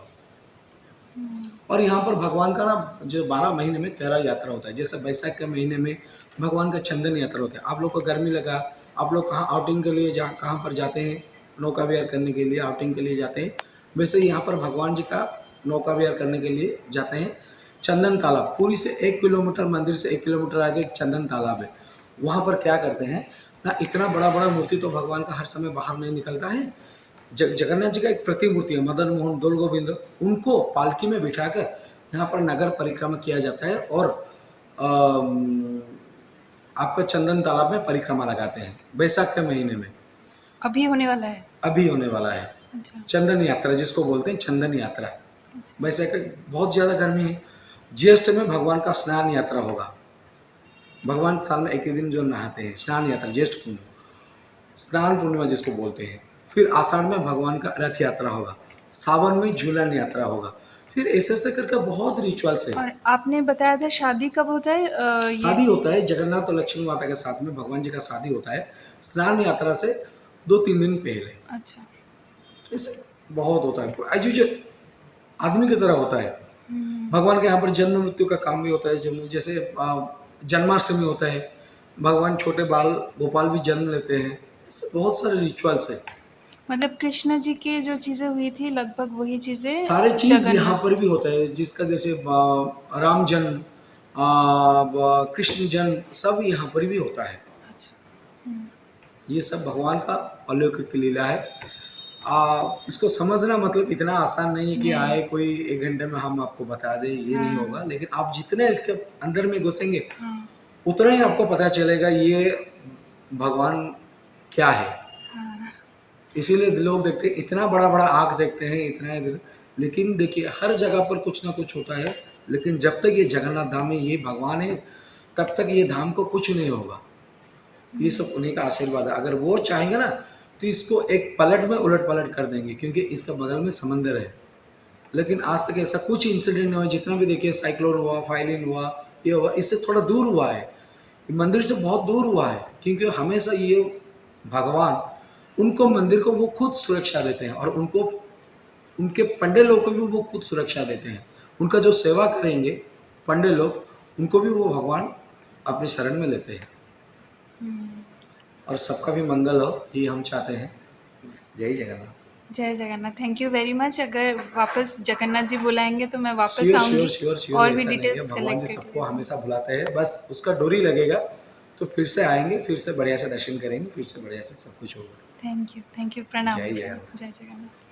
और यहाँ पर भगवान का ना जो 12 महीने में 13 यात्रा होता है। जैसे वैशाख के महीने में भगवान का चंदन यात्रा होता है। आप लोग को गर्मी लगा, आप लोग कहाँ आउटिंग के लिए कहाँ पर जाते हैं, नौका विहार करने के लिए आउटिंग के लिए जाते हैं, वैसे यहाँ पर भगवान जी का नौका विहार करने के लिए जाते हैं। चंदन तालाब, पूरी से 1 किलोमीटर, मंदिर से 1 किलोमीटर आगे एक चंदन तालाब है। वहाँ पर क्या करते हैं ना, इतना बड़ा बड़ा मूर्ति तो भगवान का हर समय बाहर नहीं निकलता है। जगन्नाथ जी का एक प्रतिमूर्ति है, मदन मोहन दौल गोविंद, उनको पालकी में बिठाकर यहाँ पर नगर परिक्रमा किया जाता है। और आपका चंदन तालाब में परिक्रमा लगाते हैं वैशाख के महीने में। अभी होने वाला है? अभी होने वाला है। अच्छा। चंदन यात्रा जिसको बोलते हैं, चंदन यात्रा। अच्छा। वैशाख बहुत ज़्यादा गर्मी है। ज्येष्ठ में भगवान का स्नान यात्रा होगा। भगवान साल में एक ही दिन जो नहाते हैं, स्नान यात्रा, ज्येष्ठ पूर्णिमा, स्नान पूर्णिमा जिसको बोलते हैं। फिर आषाढ़ में भगवान का रथ यात्रा होगा, सावन में झूलन यात्रा होगा। फिर ऐसे करके बहुत रिचुअल्स है। और आपने बताया था शादी कब होता है? शादी होता है जगन्नाथ और लक्ष्मी माता के साथ में भगवान जी का शादी होता है स्नान यात्रा से 2-3 दिन पहले। अच्छा। ऐसे बहुत होता है, जो आदमी की तरह होता है। भगवान के यहाँ पर जन्म मृत्यु का काम भी होता है। जैसे जन्माष्टमी होता है, भगवान छोटे बाल गोपाल भी जन्म लेते हैं। ऐसे बहुत सारे रिचुअल्स है। मतलब कृष्ण जी की जो चीज़ें हुई थी लगभग वही चीज़ें सारी चीज़ यहाँ पर भी होता है। जिसका जैसे राम जन्म, कृष्ण जन्म, सब यहाँ पर भी होता है। ये सब भगवान का अलौकिक लीला है। इसको समझना मतलब इतना आसान नहीं है कि नहीं। आए कोई 1 घंटे में हम आपको बता दें, ये नहीं हाँ। होगा। लेकिन आप जितने इसके अंदर में घुसेंगे, हाँ। उतना ही आपको पता चलेगा ये भगवान क्या है। हाँ। इसीलिए लोग देखते हैं, इतना बड़ा-बड़ा आँख देखते हैं, इतना इधर, लेकिन देखिए हर जगह पर कुछ ना कुछ होता है। लेकिन जब तक ये जगन्नाथ धाम में ये भगवान है, तब तक ये धाम को कुछ नहीं होगा। ये सब उन्हीं का आशीर्वाद है। अगर वो चाहेंगे ना, तो इसको एक पलट में उलट-पलट कर देंगे, क्योंकि इसका बगल में समंदर है। लेकिन आज तक ऐसा कुछ इंसिडेंट नहीं हुआ। जितना भी देखिए, साइक्लोन हुआ, फाइलिन हुआ, ये हुआ, इससे थोड़ा दूर हुआ है। ये मंदिर से बहुत दूर हुआ है, क्योंकि हमेशा ये भगवान उनको, मंदिर को वो खुद सुरक्षा देते हैं, और उनको, उनके पंडे लोग को भी वो खुद सुरक्षा देते हैं। उनका जो सेवा करेंगे पंडे लोग, उनको भी वो भगवान अपनी शरण में लेते हैं। और सबका भी मंगल हो, ये हम चाहते हैं। जय जगन्नाथ। जय Jagannath. Thank you very much. अगर वापस जगन्नाथ जी बुलाएंगे तो मैं वापस श्योर श्योर आऊँगी श्योर श्योर, और भी ऐसा नहीं है। डिटेल्स भगवान जी कलेक्ट करके सबको ले जाऊँगी। हमेशा बुलाते हैं, बस उसका डोरी लगेगा तो फिर से आएंगे, फिर से बढ़िया से दर्शन करेंगे, फिर से बढ़िया से सब कुछ होगा। थैंक यू प्रणाम। जय जगन्नाथ। जय जगन्नाथ।